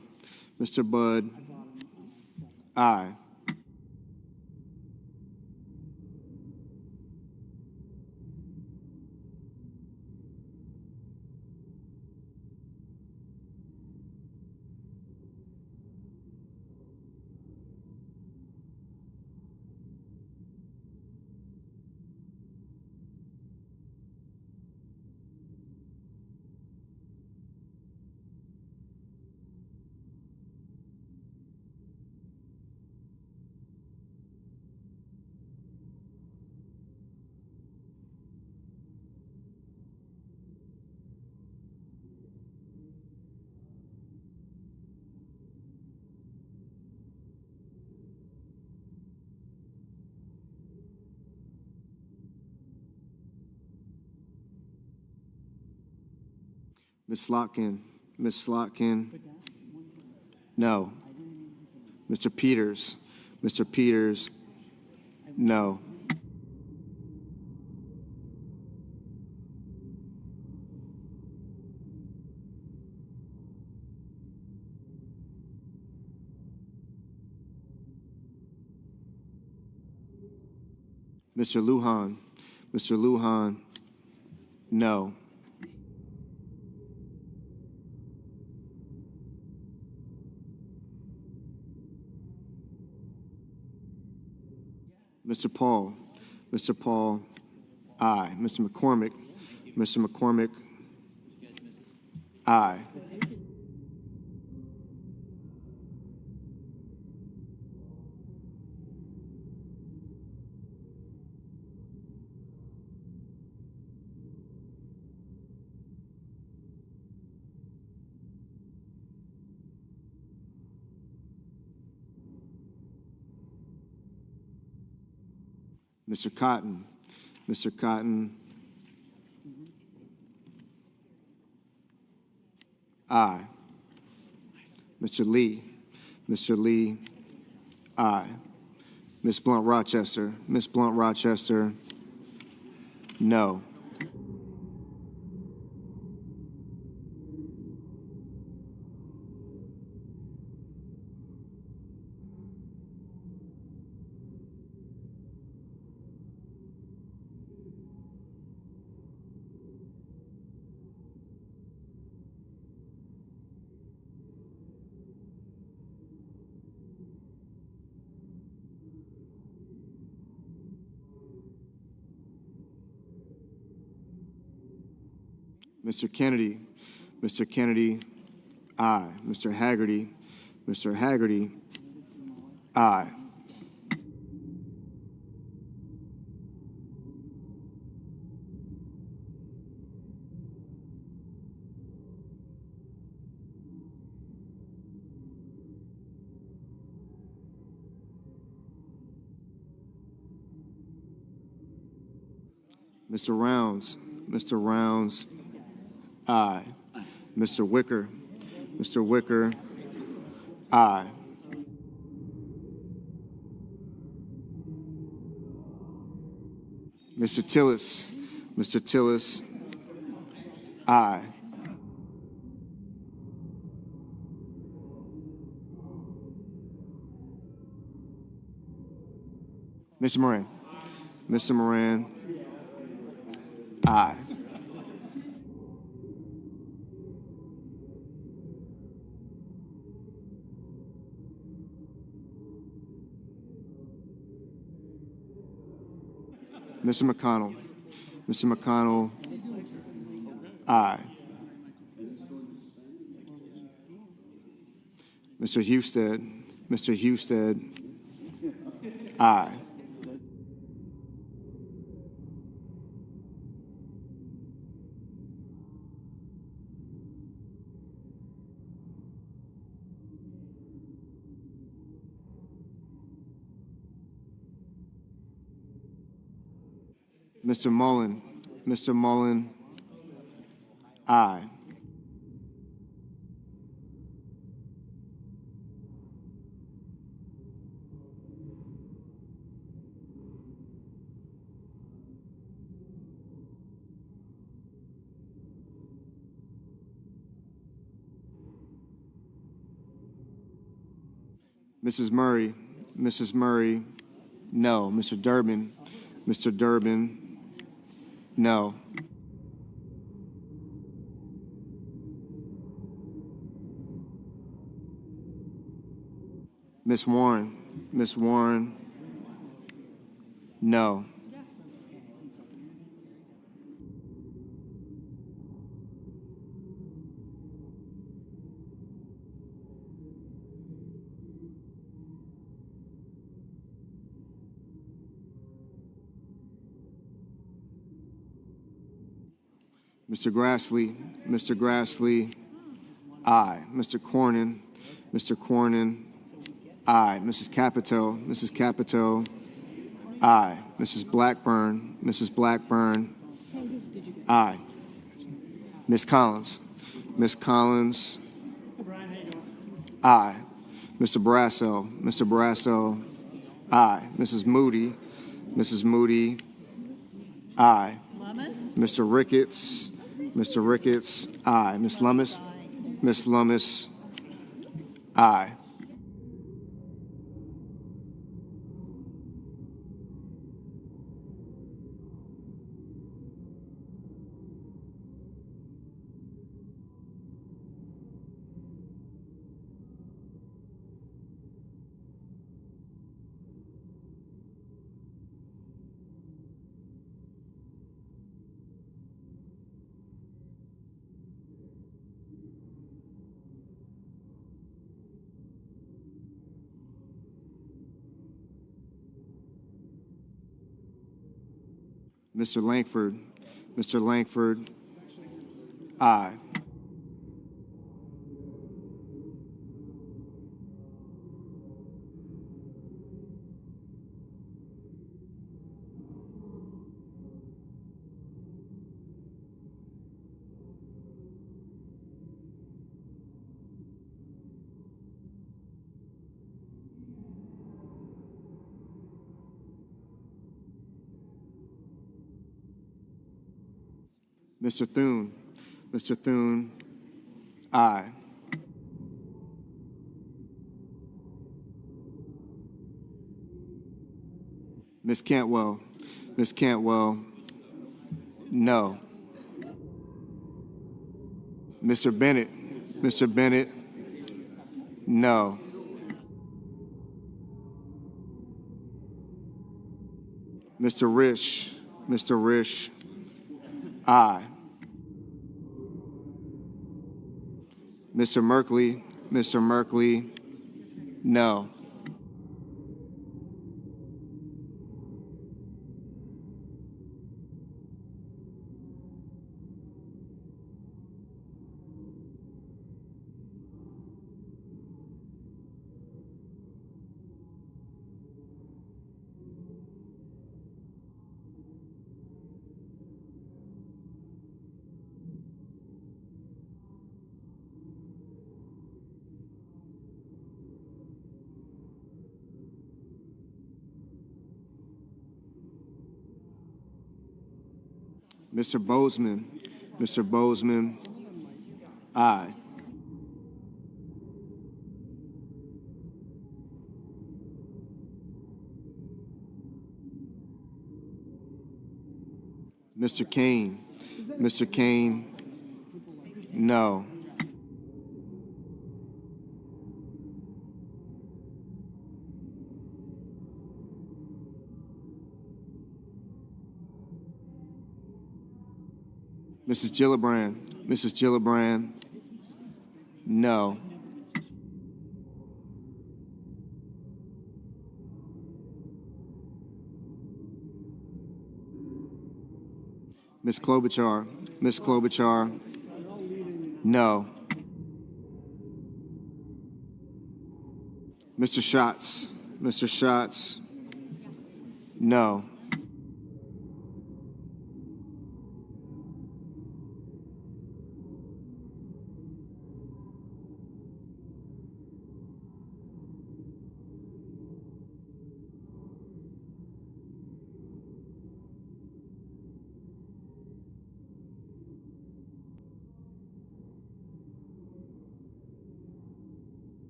Mr. Bud. Aye. Ms. Slotkin. Ms. Slotkin. No. Mr. Peters. Mr. Peters. No. Mr. Lujan. Mr. Lujan. No. Mr. Paul. Mr. Paul. Aye. Mr. McCormick. Mr. McCormick. Aye. Mr. Cotton. Mr. Cotton. Aye. Mr. Lee. Mr. Lee. Aye. Ms. Blunt Rochester. Ms. Blunt Rochester. No. Mr. Kennedy. Mr. Kennedy. Aye. Mr. Haggerty. Mr. Haggerty. Aye. Mr. Rounds. Mr. Rounds. Aye. Mr. Wicker. Mr. Wicker. Aye. Mr. Tillis. Mr. Tillis. Aye. Mr. Moran. Mr. Moran. Aye. Mr. McConnell. Mr. McConnell. Aye. Mr. Husted. Mr. Husted. Aye. Mr. Mullen. Mr. Mullen. Aye. Mrs. Murray, Mrs. Murray, no. Mr. Durbin, Mr. Durbin, no. Ms. Warren, Ms. Warren, no. Mr. Grassley, Mr. Grassley, aye. Mr. Cornyn, Mr. Cornyn, aye. Mrs. Capito, Mrs. Capito, aye. Mrs. Blackburn, Mrs. Blackburn, aye. Ms. Collins, Ms. Collins, aye. Mr. Brasso, Mr. Brasso, aye. Mrs. Moody, Mrs. Moody, aye. Mr. Ricketts, Mr. Ricketts, aye. Ms. Lummis, Ms. Lummis, aye. Mr. Langford, Mr. Langford, aye. Mr. Thune, Mr. Thune, aye. Ms. Cantwell, Ms. Cantwell, no. Mr. Bennett, Mr. Bennett, no. Mr. Risch, Mr. Risch, aye. Mr. Merkley, Mr. Merkley, no. Mr. Bozeman, Mr. Bozeman, aye. Mr. Kane, Mr. Kane, no. Mrs. Gillibrand, Mrs. Gillibrand, no. Ms. Klobuchar, Ms. Klobuchar, no. Mr. Schatz, Mr. Schatz, no.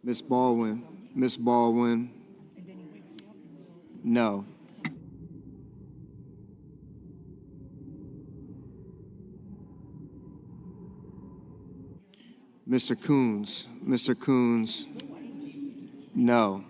Ms. Baldwin. Ms. Baldwin. No. Mr. Coons. Mr. Coons. No.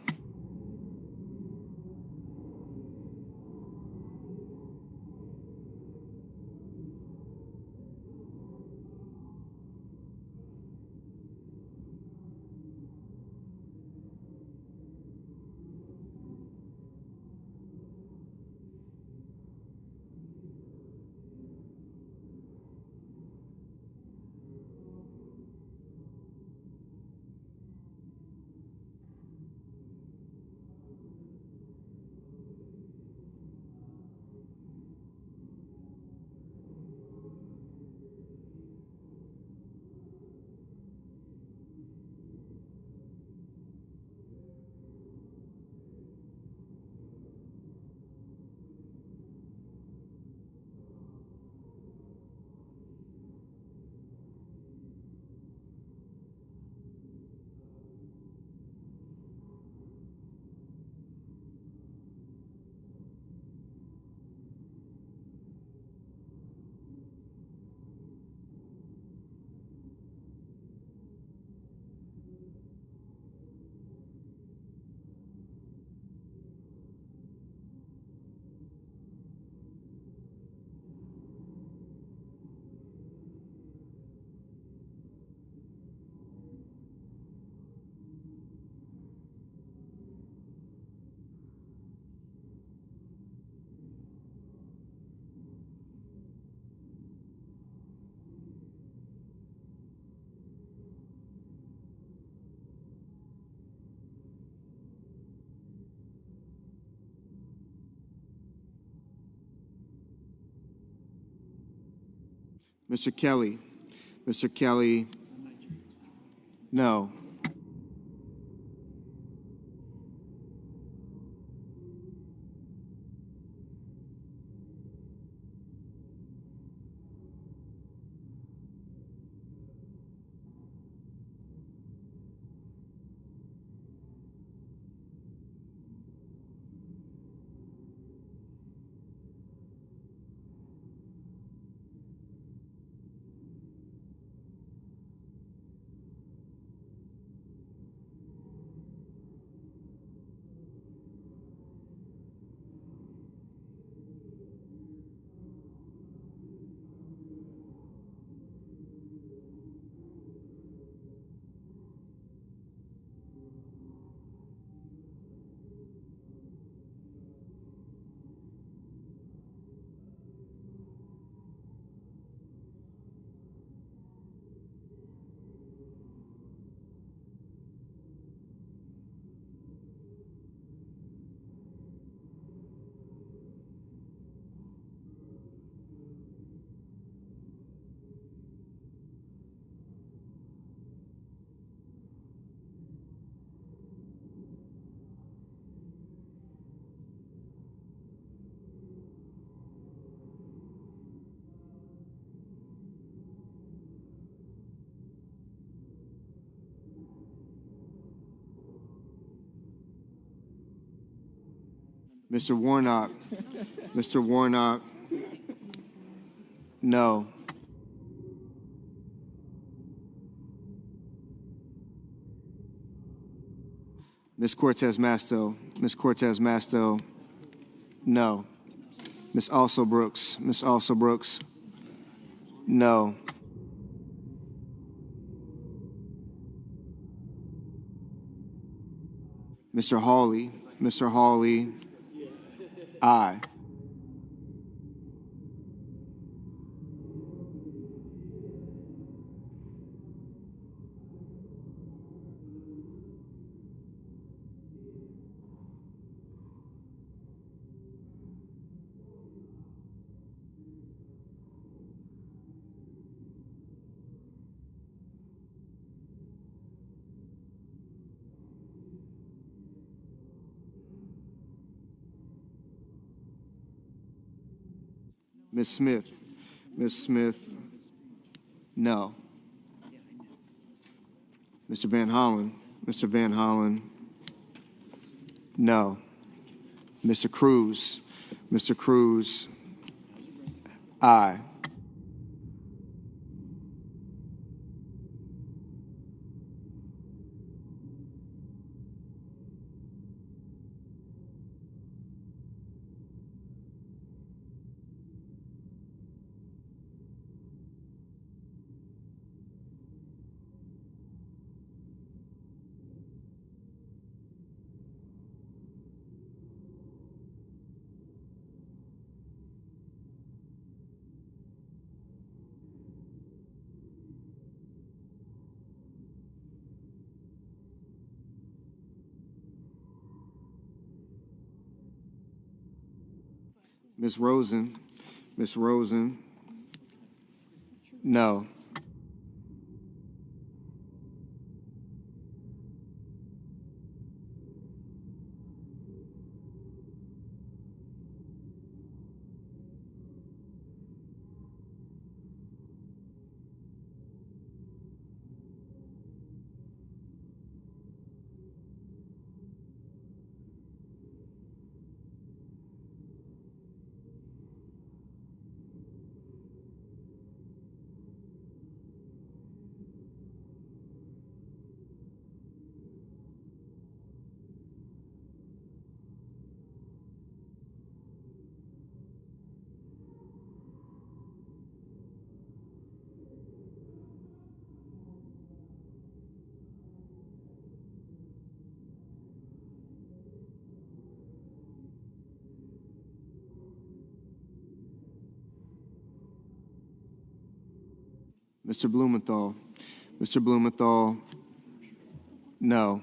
Mr. Kelly. Mr. Kelly. No. Mr. Warnock. Mr. Warnock. No. Ms. Cortez Masto. Ms. Cortez Masto. No. Ms. Also Brooks. Ms. Also Brooks. No. Mr. Hawley. Mr. Hawley. Aye. Ms. Smith. Ms. Smith. No. Mr. Van Hollen. Mr. Van Hollen? No. Mr. Cruz? Mr. Cruz? Aye. Ms. Rosen? Ms. Rosen? No. Mr. Blumenthal? Mr. Blumenthal? No.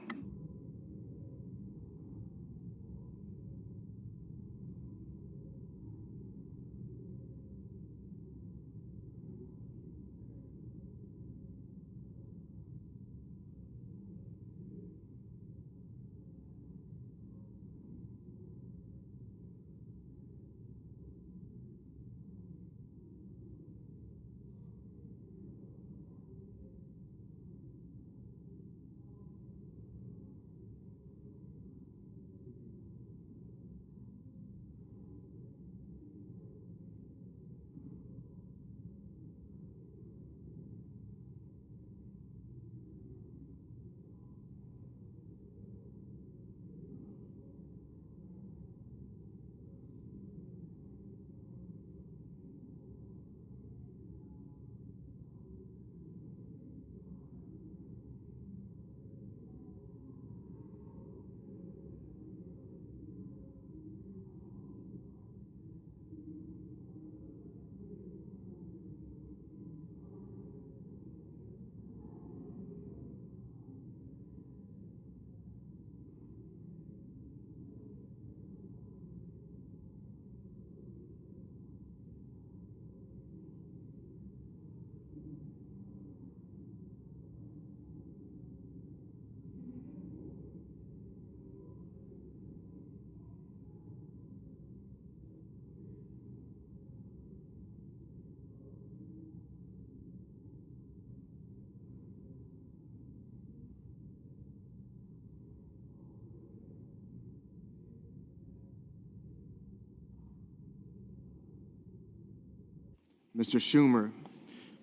Mr. Schumer?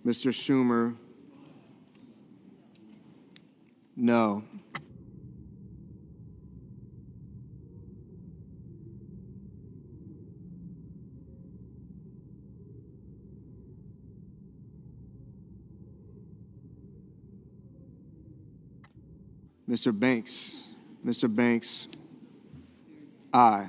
Mr. Schumer? No. Mr. Banks? Mr. Banks? Aye.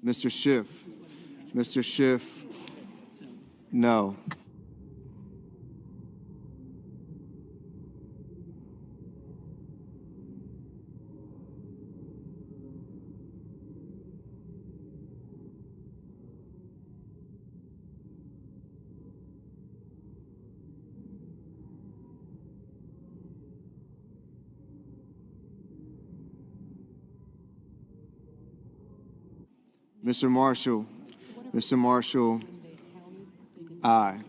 Mr. Schiff. Mr. Schiff, no. Mr. Marshall. Mr. Marshall, aye.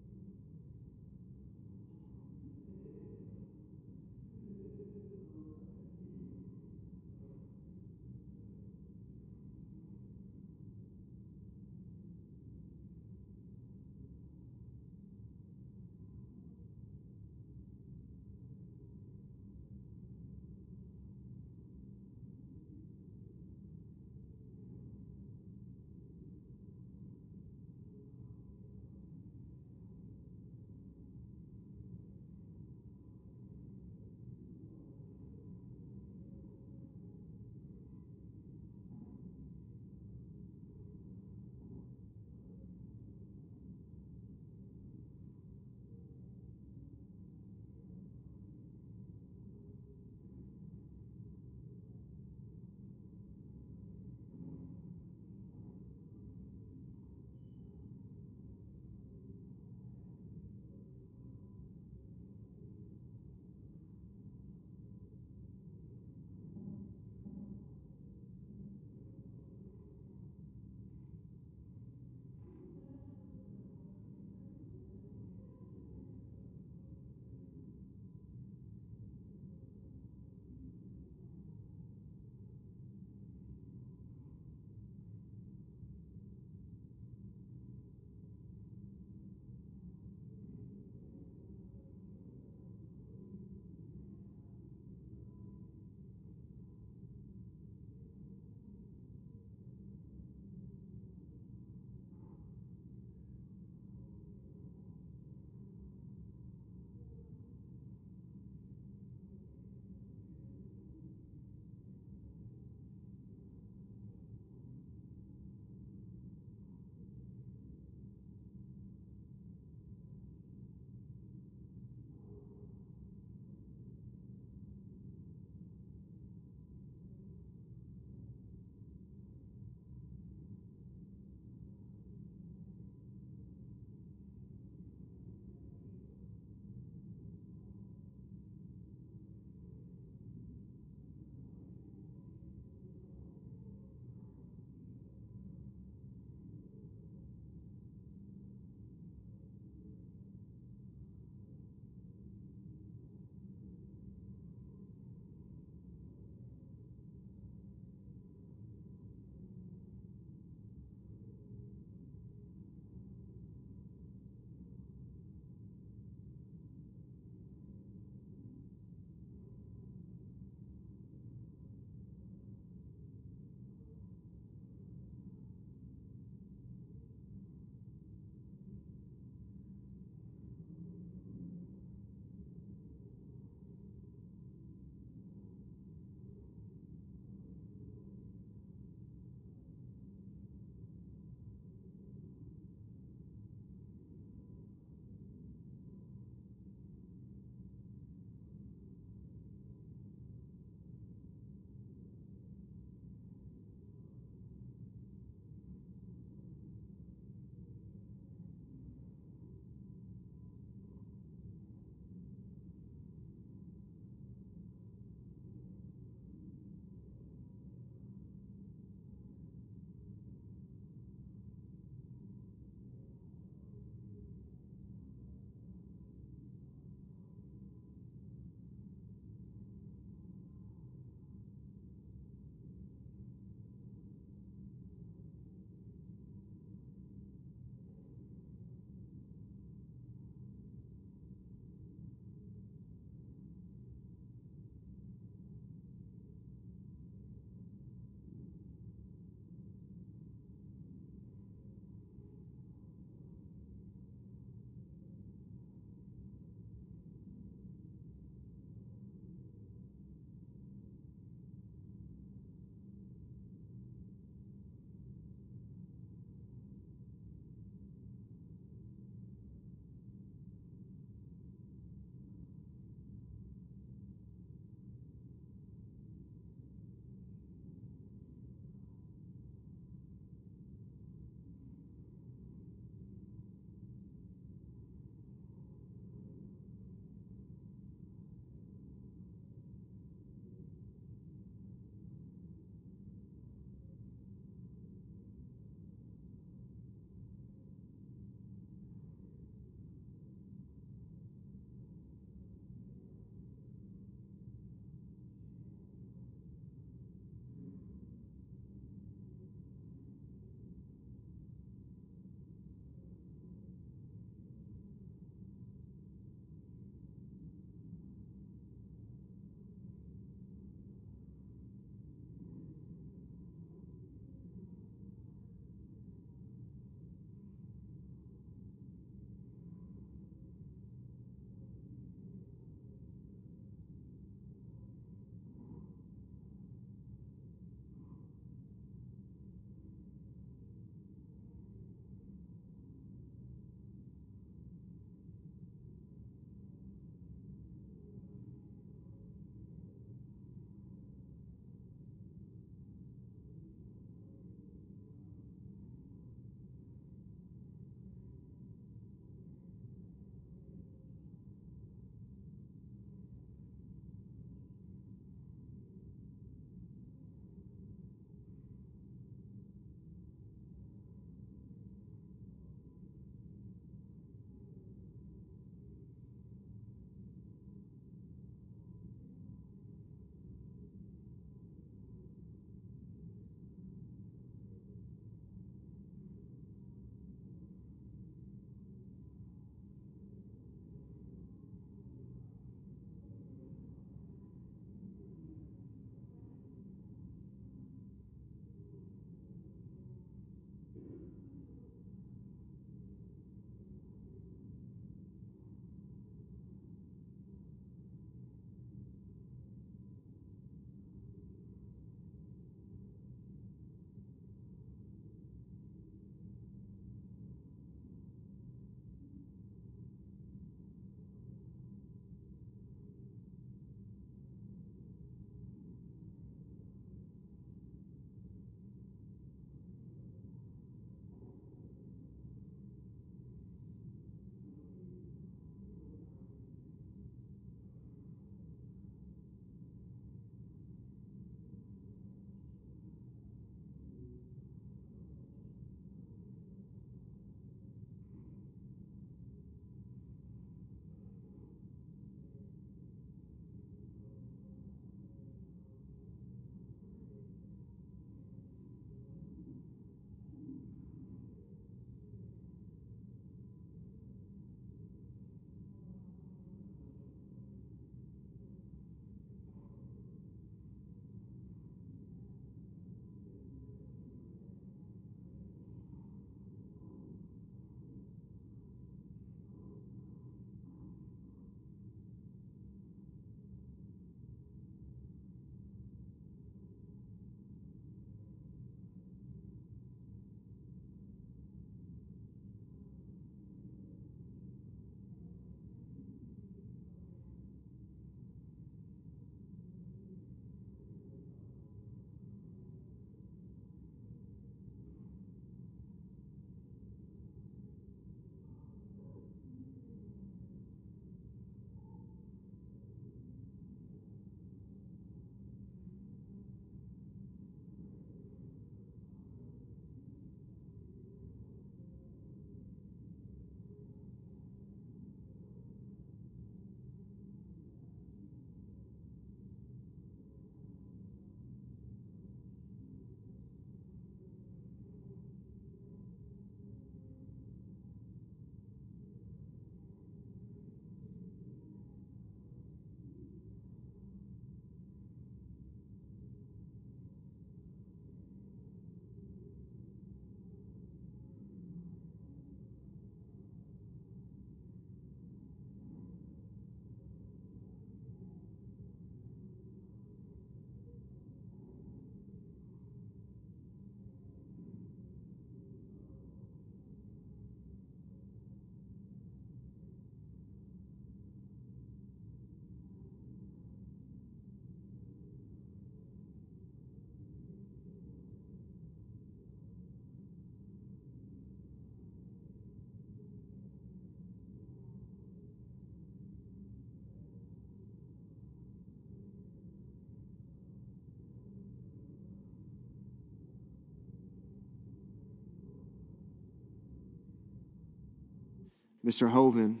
Mr. Hoven.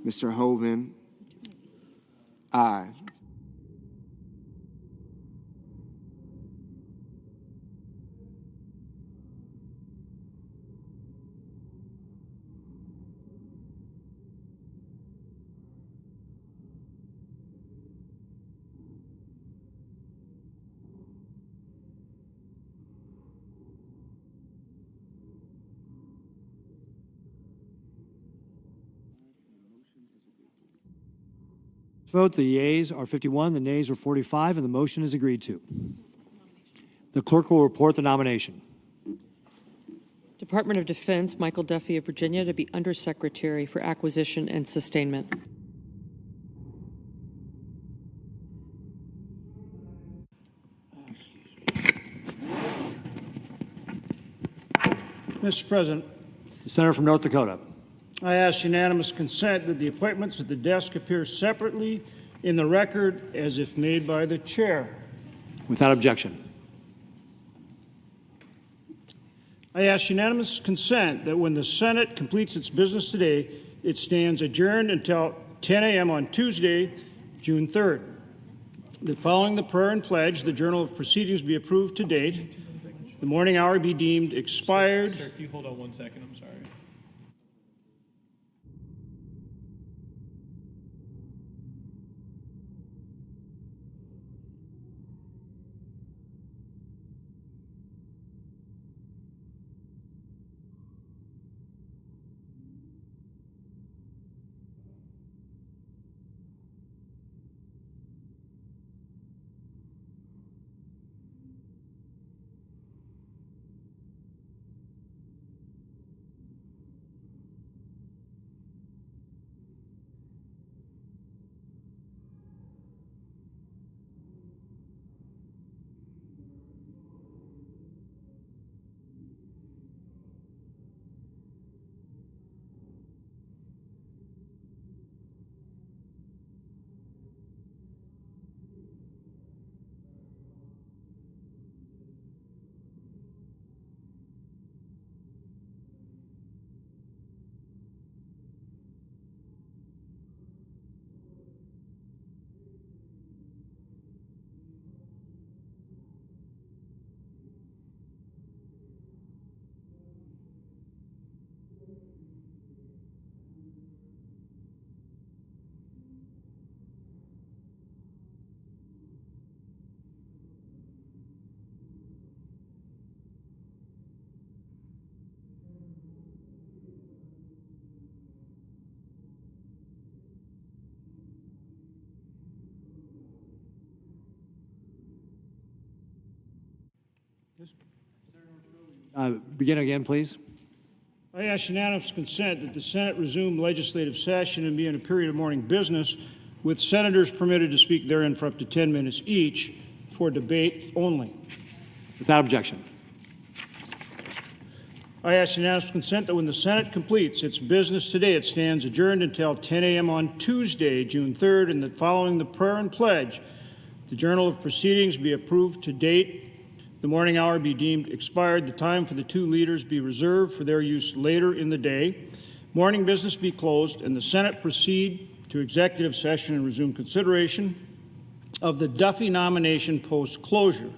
Mr. Hoven, aye. Vote, the yeas are 51, the nays are 45, and the motion is agreed to. The clerk will report the nomination. Department of Defense, Michael Duffy of Virginia, to be Undersecretary for Acquisition and Sustainment. Mr. President, The Senator from North Dakota. I ask unanimous consent that the appointments at the desk appear separately in the record as if made by the chair. Without objection. I ask unanimous consent that when the Senate completes its business today, it stands adjourned until 10 a.m. on Tuesday, June 3rd. That following the prayer and pledge, the Journal of Proceedings be approved to date, the morning hour be deemed expired. Sir, can you hold on 1 second? I'm sorry. Begin again, please. I ask unanimous consent that the Senate resume legislative session and be in a period of morning business, with senators permitted to speak therein for up to 10 minutes each, for debate only. Without objection. I ask unanimous consent that when the Senate completes its business today, it stands adjourned until 10 a.m. on Tuesday, June 3rd, and that following the prayer and pledge, the Journal of Proceedings be approved to date, the morning hour be deemed expired, the time for the two leaders be reserved for their use later in the day, morning business be closed, and the Senate proceed to executive session and resume consideration of the Duffy nomination post-closure.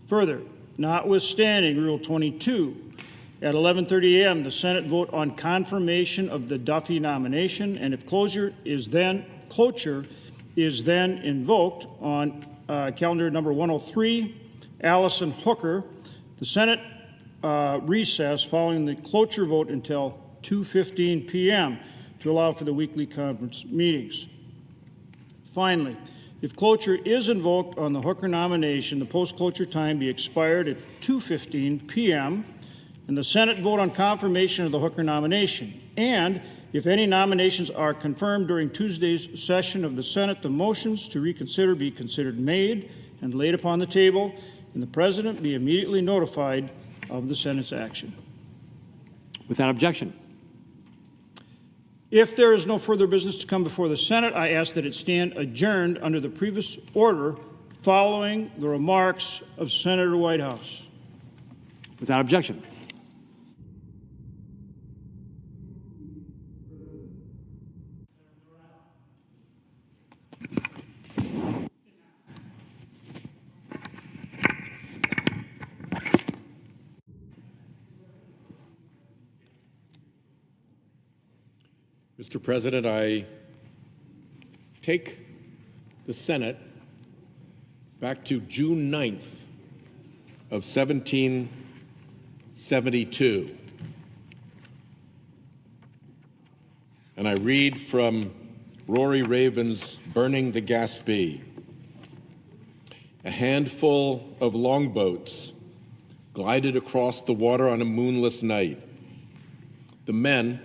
Further, notwithstanding Rule 22, at 11:30 a.m., the Senate vote on confirmation of the Duffy nomination, and if cloture is then invoked on calendar number 103, Allison Hooker, the Senate recess following the cloture vote until 2:15 p.m. to allow for the weekly conference meetings. Finally, if cloture is invoked on the Hooker nomination, the post-cloture time be expired at 2:15 p.m., and the Senate vote on confirmation of the Hooker nomination. And if any nominations are confirmed during Tuesday's session of the Senate, the motions to reconsider be considered made and laid upon the table, and the President be immediately notified of the Senate's action. Without objection. If there is no further business to come before the Senate, I ask that it stand adjourned under the previous order following the remarks of Senator Whitehouse. Without objection. Mr. President, I take the Senate back to June 9th of 1772. And I read from Rory Raven's Burning the Gaspee. A handful of longboats glided across the water on a moonless night. The men,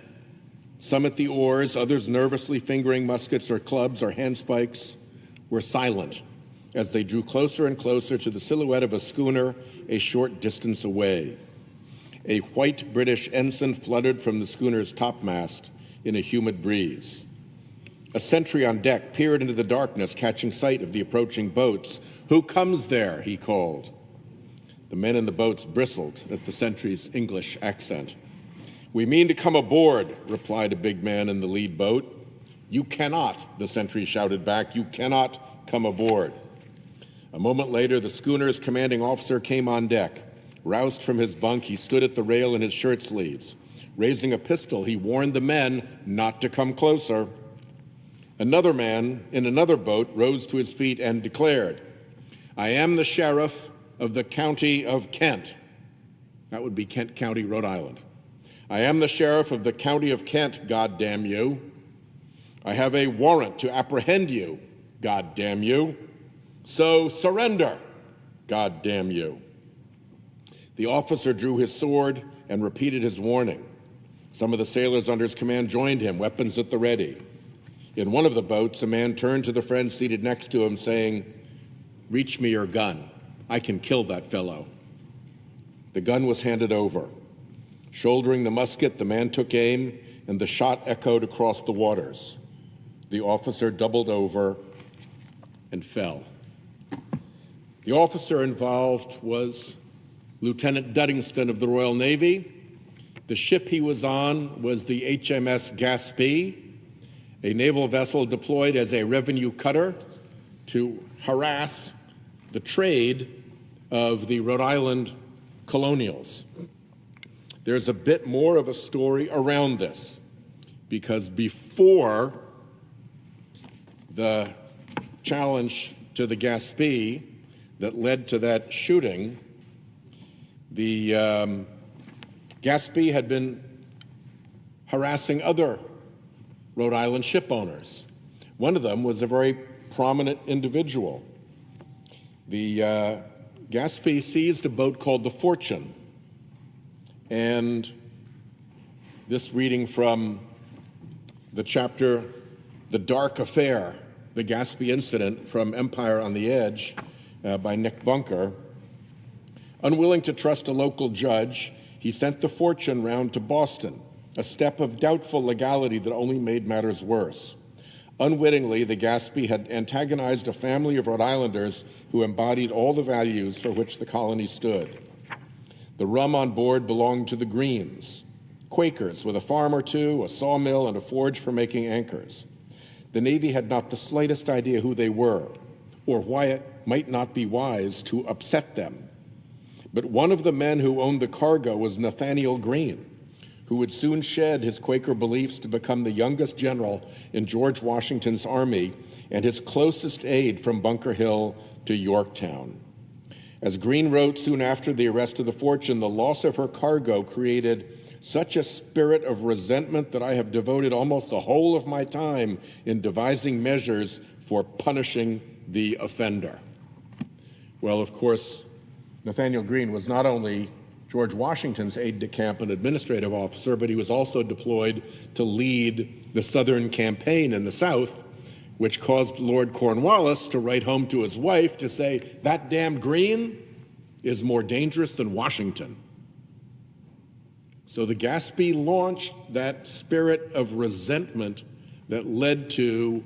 some at the oars, others nervously fingering muskets or clubs or handspikes, were silent as they drew closer and closer to the silhouette of a schooner a short distance away. A white British ensign fluttered from the schooner's topmast in a humid breeze. A sentry on deck peered into the darkness, catching sight of the approaching boats. "Who comes there?" he called. The men in the boats bristled at the sentry's English accent. "We mean to come aboard," replied a big man in the lead boat. "You cannot," the sentry shouted back. "You cannot come aboard." A moment later, the schooner's commanding officer came on deck. Roused from his bunk, he stood at the rail in his shirt sleeves. Raising a pistol, he warned the men not to come closer. Another man in another boat rose to his feet and declared, "I am the sheriff of the county of Kent." That would be Kent County, Rhode Island. "I am the sheriff of the county of Kent, God damn you. I have a warrant to apprehend you, God damn you. So surrender, God damn you." The officer drew his sword and repeated his warning. Some of the sailors under his command joined him, weapons at the ready. In one of the boats, a man turned to the friend seated next to him, saying, "Reach me your gun. I can kill that fellow." The gun was handed over. Shouldering the musket, the man took aim, and the shot echoed across the waters. The officer doubled over and fell. The officer involved was Lieutenant Duddingston of the Royal Navy. The ship he was on was the HMS Gaspee, a naval vessel deployed as a revenue cutter to harass the trade of the Rhode Island colonials. There's a bit more of a story around this, because before the challenge to the Gaspee that led to that shooting, the Gaspee had been harassing other Rhode Island ship owners. One of them was a very prominent individual. The Gaspee seized a boat called the Fortune, and this reading from the chapter, The Dark Affair, the Gaspee Incident from Empire on the Edge by Nick Bunker. Unwilling to trust a local judge, he sent the Fortune round to Boston, a step of doubtful legality that only made matters worse. Unwittingly, the Gaspee had antagonized a family of Rhode Islanders who embodied all the values for which the colony stood. The rum on board belonged to the Greens, Quakers with a farm or two, a sawmill, and a forge for making anchors. The Navy had not the slightest idea who they were or why it might not be wise to upset them. But one of the men who owned the cargo was Nathaniel Greene, who would soon shed his Quaker beliefs to become the youngest general in George Washington's army and his closest aide from Bunker Hill to Yorktown. As Greene wrote soon after the arrest of the Fortune, the loss of her cargo created such a spirit of resentment that I have devoted almost the whole of my time in devising measures for punishing the offender. Well, of course, Nathaniel Greene was not only George Washington's aide-de-camp and administrative officer, but he was also deployed to lead the Southern campaign in the South, which caused Lord Cornwallis to write home to his wife to say, "That damn Greene is more dangerous than Washington." So the Gaspee launched that spirit of resentment that led to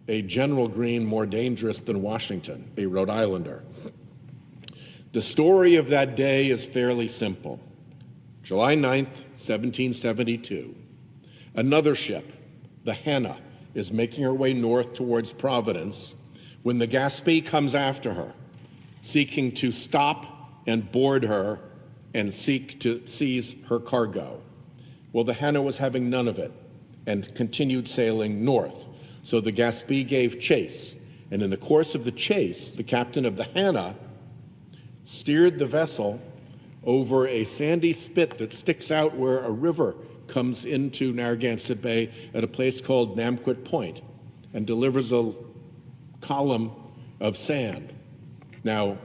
a General Greene more dangerous than Washington, a Rhode Islander. The story of that day is fairly simple. July 9th, 1772, another ship, the Hannah, is making her way north towards Providence when the Gaspee comes after her, seeking to stop and board her and seek to seize her cargo. Well, the Hannah was having none of it. and continued sailing north. So the Gaspee gave chase, and in the course of the chase, the captain of the Hannah steered the vessel over a sandy spit that sticks out where a river comes into Narragansett Bay at a place called Namquit Point, and delivers a column of sand. Now,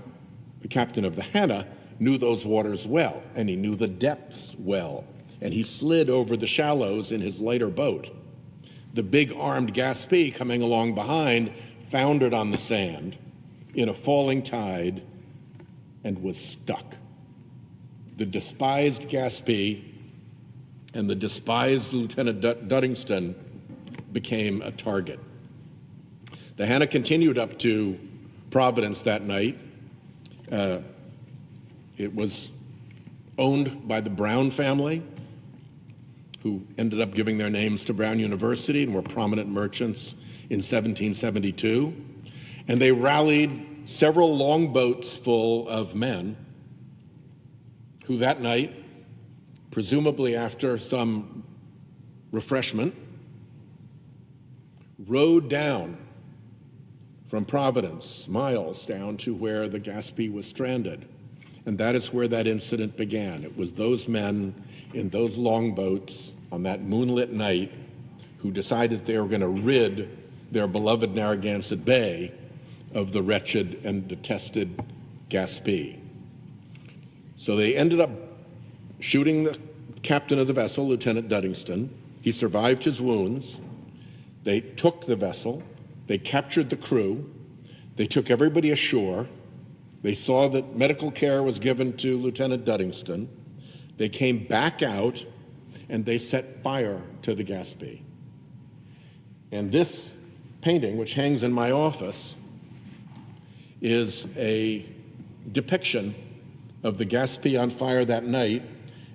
the captain of the Hannah knew those waters well, and he knew the depths well, and he slid over the shallows in his lighter boat. The big armed Gaspee coming along behind foundered on the sand in a falling tide and was stuck. The despised Gaspee and the despised Lieutenant Duddingston became a target. The Hannah continued up to Providence that night. It was owned by the Brown family, who ended up giving their names to Brown University and were prominent merchants in 1772. And they rallied several longboats full of men who that night, presumably after some refreshment, rowed down from Providence, miles down to where the Gaspee was stranded. And that is where that incident began. It was those men in those longboats on that moonlit night who decided they were going to rid their beloved Narragansett Bay of the wretched and detested Gaspee. So they ended up shooting the captain of the vessel, Lieutenant Duddingston. He survived his wounds. They took the vessel. They captured the crew. They took everybody ashore. They saw that medical care was given to Lieutenant Duddingston. They came back out, and they set fire to the Gaspee. And this painting, which hangs in my office, is a depiction of the Gaspee on fire that night.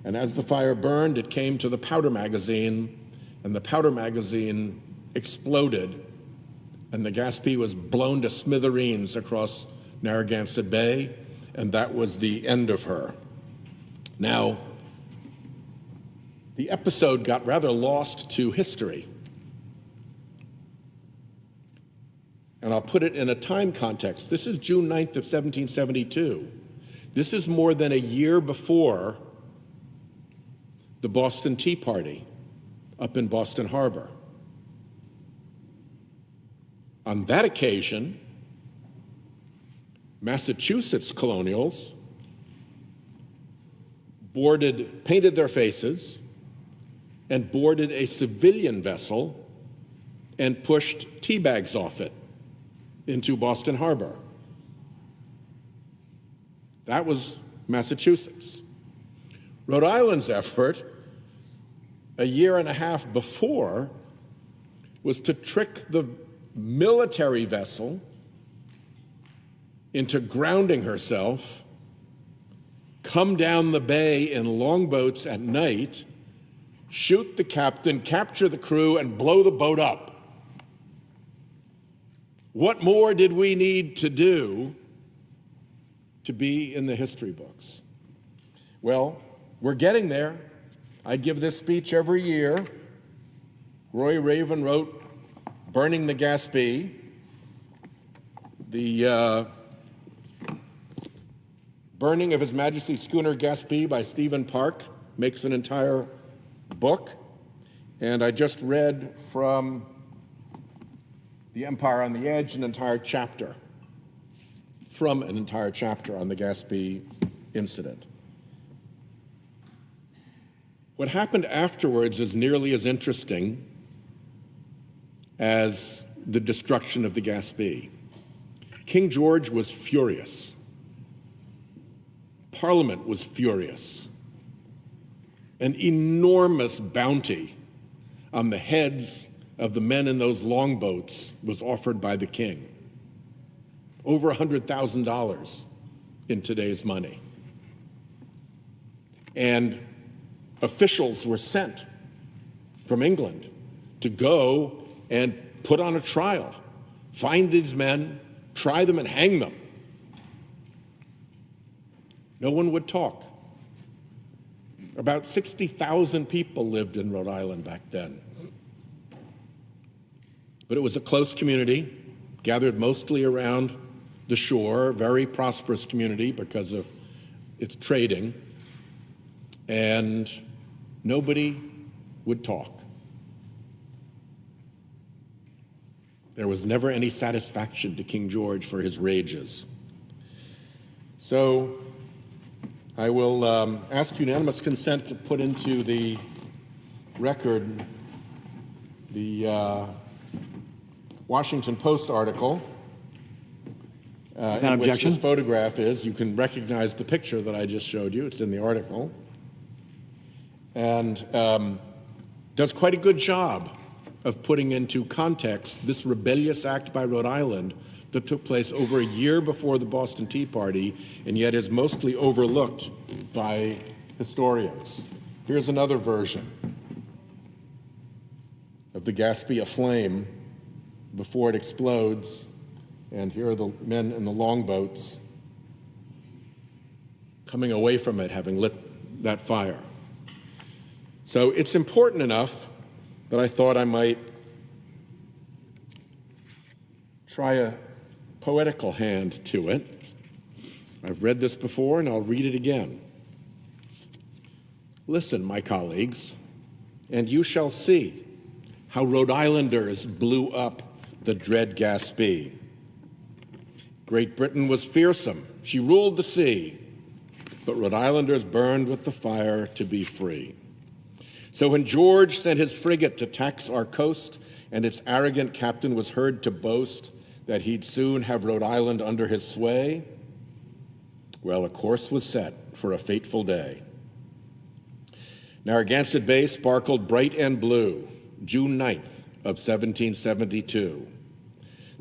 And as the fire burned, it came to the powder magazine, and the powder magazine exploded, and the Gaspee was blown to smithereens across Narragansett Bay, and that was the end of her. Now, the episode got rather lost to history. And I'll put it in a time context. This is June 9th of 1772. This is more than a year before the Boston Tea Party up in Boston Harbor. On that occasion, Massachusetts colonials painted their faces and boarded a civilian vessel and pushed tea bags off it into Boston Harbor. That was Massachusetts. Rhode Island's effort, a year and a half before, was to trick the military vessel into grounding herself, come down the bay in longboats at night, shoot the captain, capture the crew, and blow the boat up. What more did we need to do to be in the history books? Well, we're getting there. I give this speech every year. Roy Raven wrote Burning the Gaspee. The burning of His Majesty's schooner Gaspee by Stephen Park makes an entire book. And I just read from The Empire on the Edge an entire chapter, from an entire chapter on the Gaspee incident. What happened afterwards is nearly as interesting as the destruction of the Gaspee. King George was furious. Parliament was furious. An enormous bounty on the heads of the men in those longboats was offered by the king. Over $100,000 in today's money. And officials were sent from England to go and put on a trial, find these men, try them, and hang them. No one would talk. About 60,000 people lived in Rhode Island back then. But it was a close community, gathered mostly around the shore, very prosperous community because of its trading, and nobody would talk. There was never any satisfaction to King George for his rages. So I will ask unanimous consent to put into the record the Washington Post article. Without objection. Which this photograph is. You can recognize the picture that I just showed you. It's in the article. And does quite a good job of putting into context this rebellious act by Rhode Island that took place over a year before the Boston Tea Party and yet is mostly overlooked by historians. Here's another version of the Gaspee aflame before it explodes, and here are the men in the longboats coming away from it, having lit that fire. So it's important enough that I thought I might try a poetical hand to it. I've read this before, and I'll read it again. Listen, my colleagues, and you shall see how Rhode Islanders blew up the dread Gaspee. Great Britain was fearsome. She ruled the sea, but Rhode Islanders burned with the fire to be free. So when George sent his frigate to tax our coast, and its arrogant captain was heard to boast that he'd soon have Rhode Island under his sway, well, a course was set for a fateful day. Narragansett Bay sparkled bright and blue, June 9th of 1772.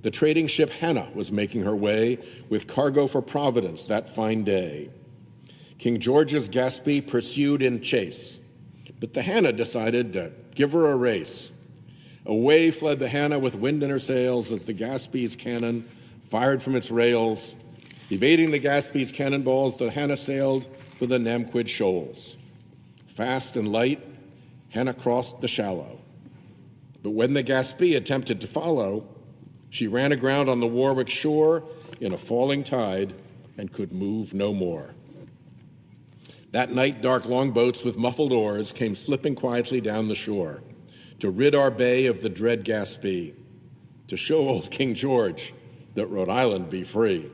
The trading ship Hannah was making her way with cargo for Providence that fine day. King George's Gaspee pursued in chase, but the Hannah decided to give her a race. Away fled the Hannah with wind in her sails as the Gaspee's cannon fired from its rails. Evading the Gaspee's cannonballs, the Hannah sailed for the Namquid Shoals. Fast and light, Hannah crossed the shallow. But when the Gaspee attempted to follow, she ran aground on the Warwick shore in a falling tide and could move no more. That night, dark longboats with muffled oars came slipping quietly down the shore to rid our bay of the dread Gaspee, to show old King George that Rhode Island be free.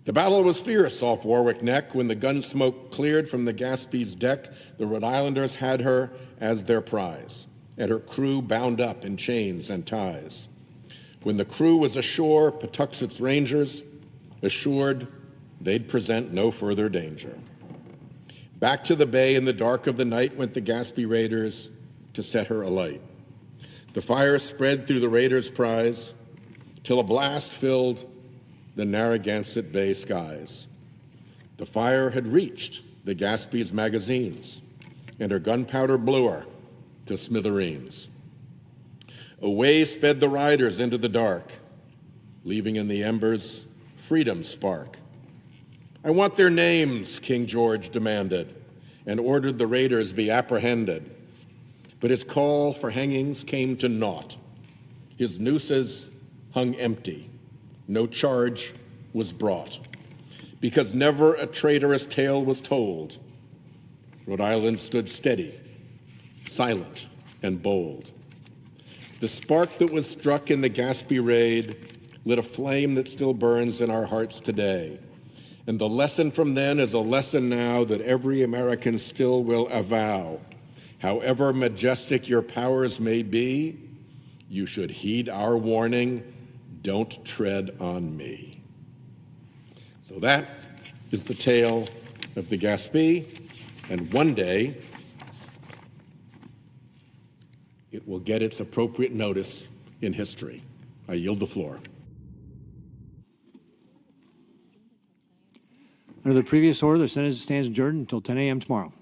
The battle was fierce off Warwick Neck. When the gun smoke cleared from the Gaspee's deck, the Rhode Islanders had her as their prize, and her crew bound up in chains and ties. When the crew was ashore, Patuxent's Rangers assured they'd present no further danger. Back to the bay in the dark of the night went the Gaspee raiders to set her alight. The fire spread through the raiders' prize till a blast filled the Narragansett Bay skies. The fire had reached the Gaspee's magazines, and her gunpowder blew her to smithereens. Away sped the riders into the dark, leaving in the embers freedom's spark. I want their names, King George demanded, and ordered the raiders be apprehended. But his call for hangings came to naught. His nooses hung empty. No charge was brought, because never a traitorous tale was told. Rhode Island stood steady, silent and bold. The spark that was struck in the Gaspee raid lit a flame that still burns in our hearts today. And the lesson from then is a lesson now that every American still will avow. However majestic your powers may be, you should heed our warning, don't tread on me. So that is the tale of the Gaspee, and one day it will get its appropriate notice in history. I yield the floor. Under the previous order, the Senate stands adjourned until 10 a.m. tomorrow.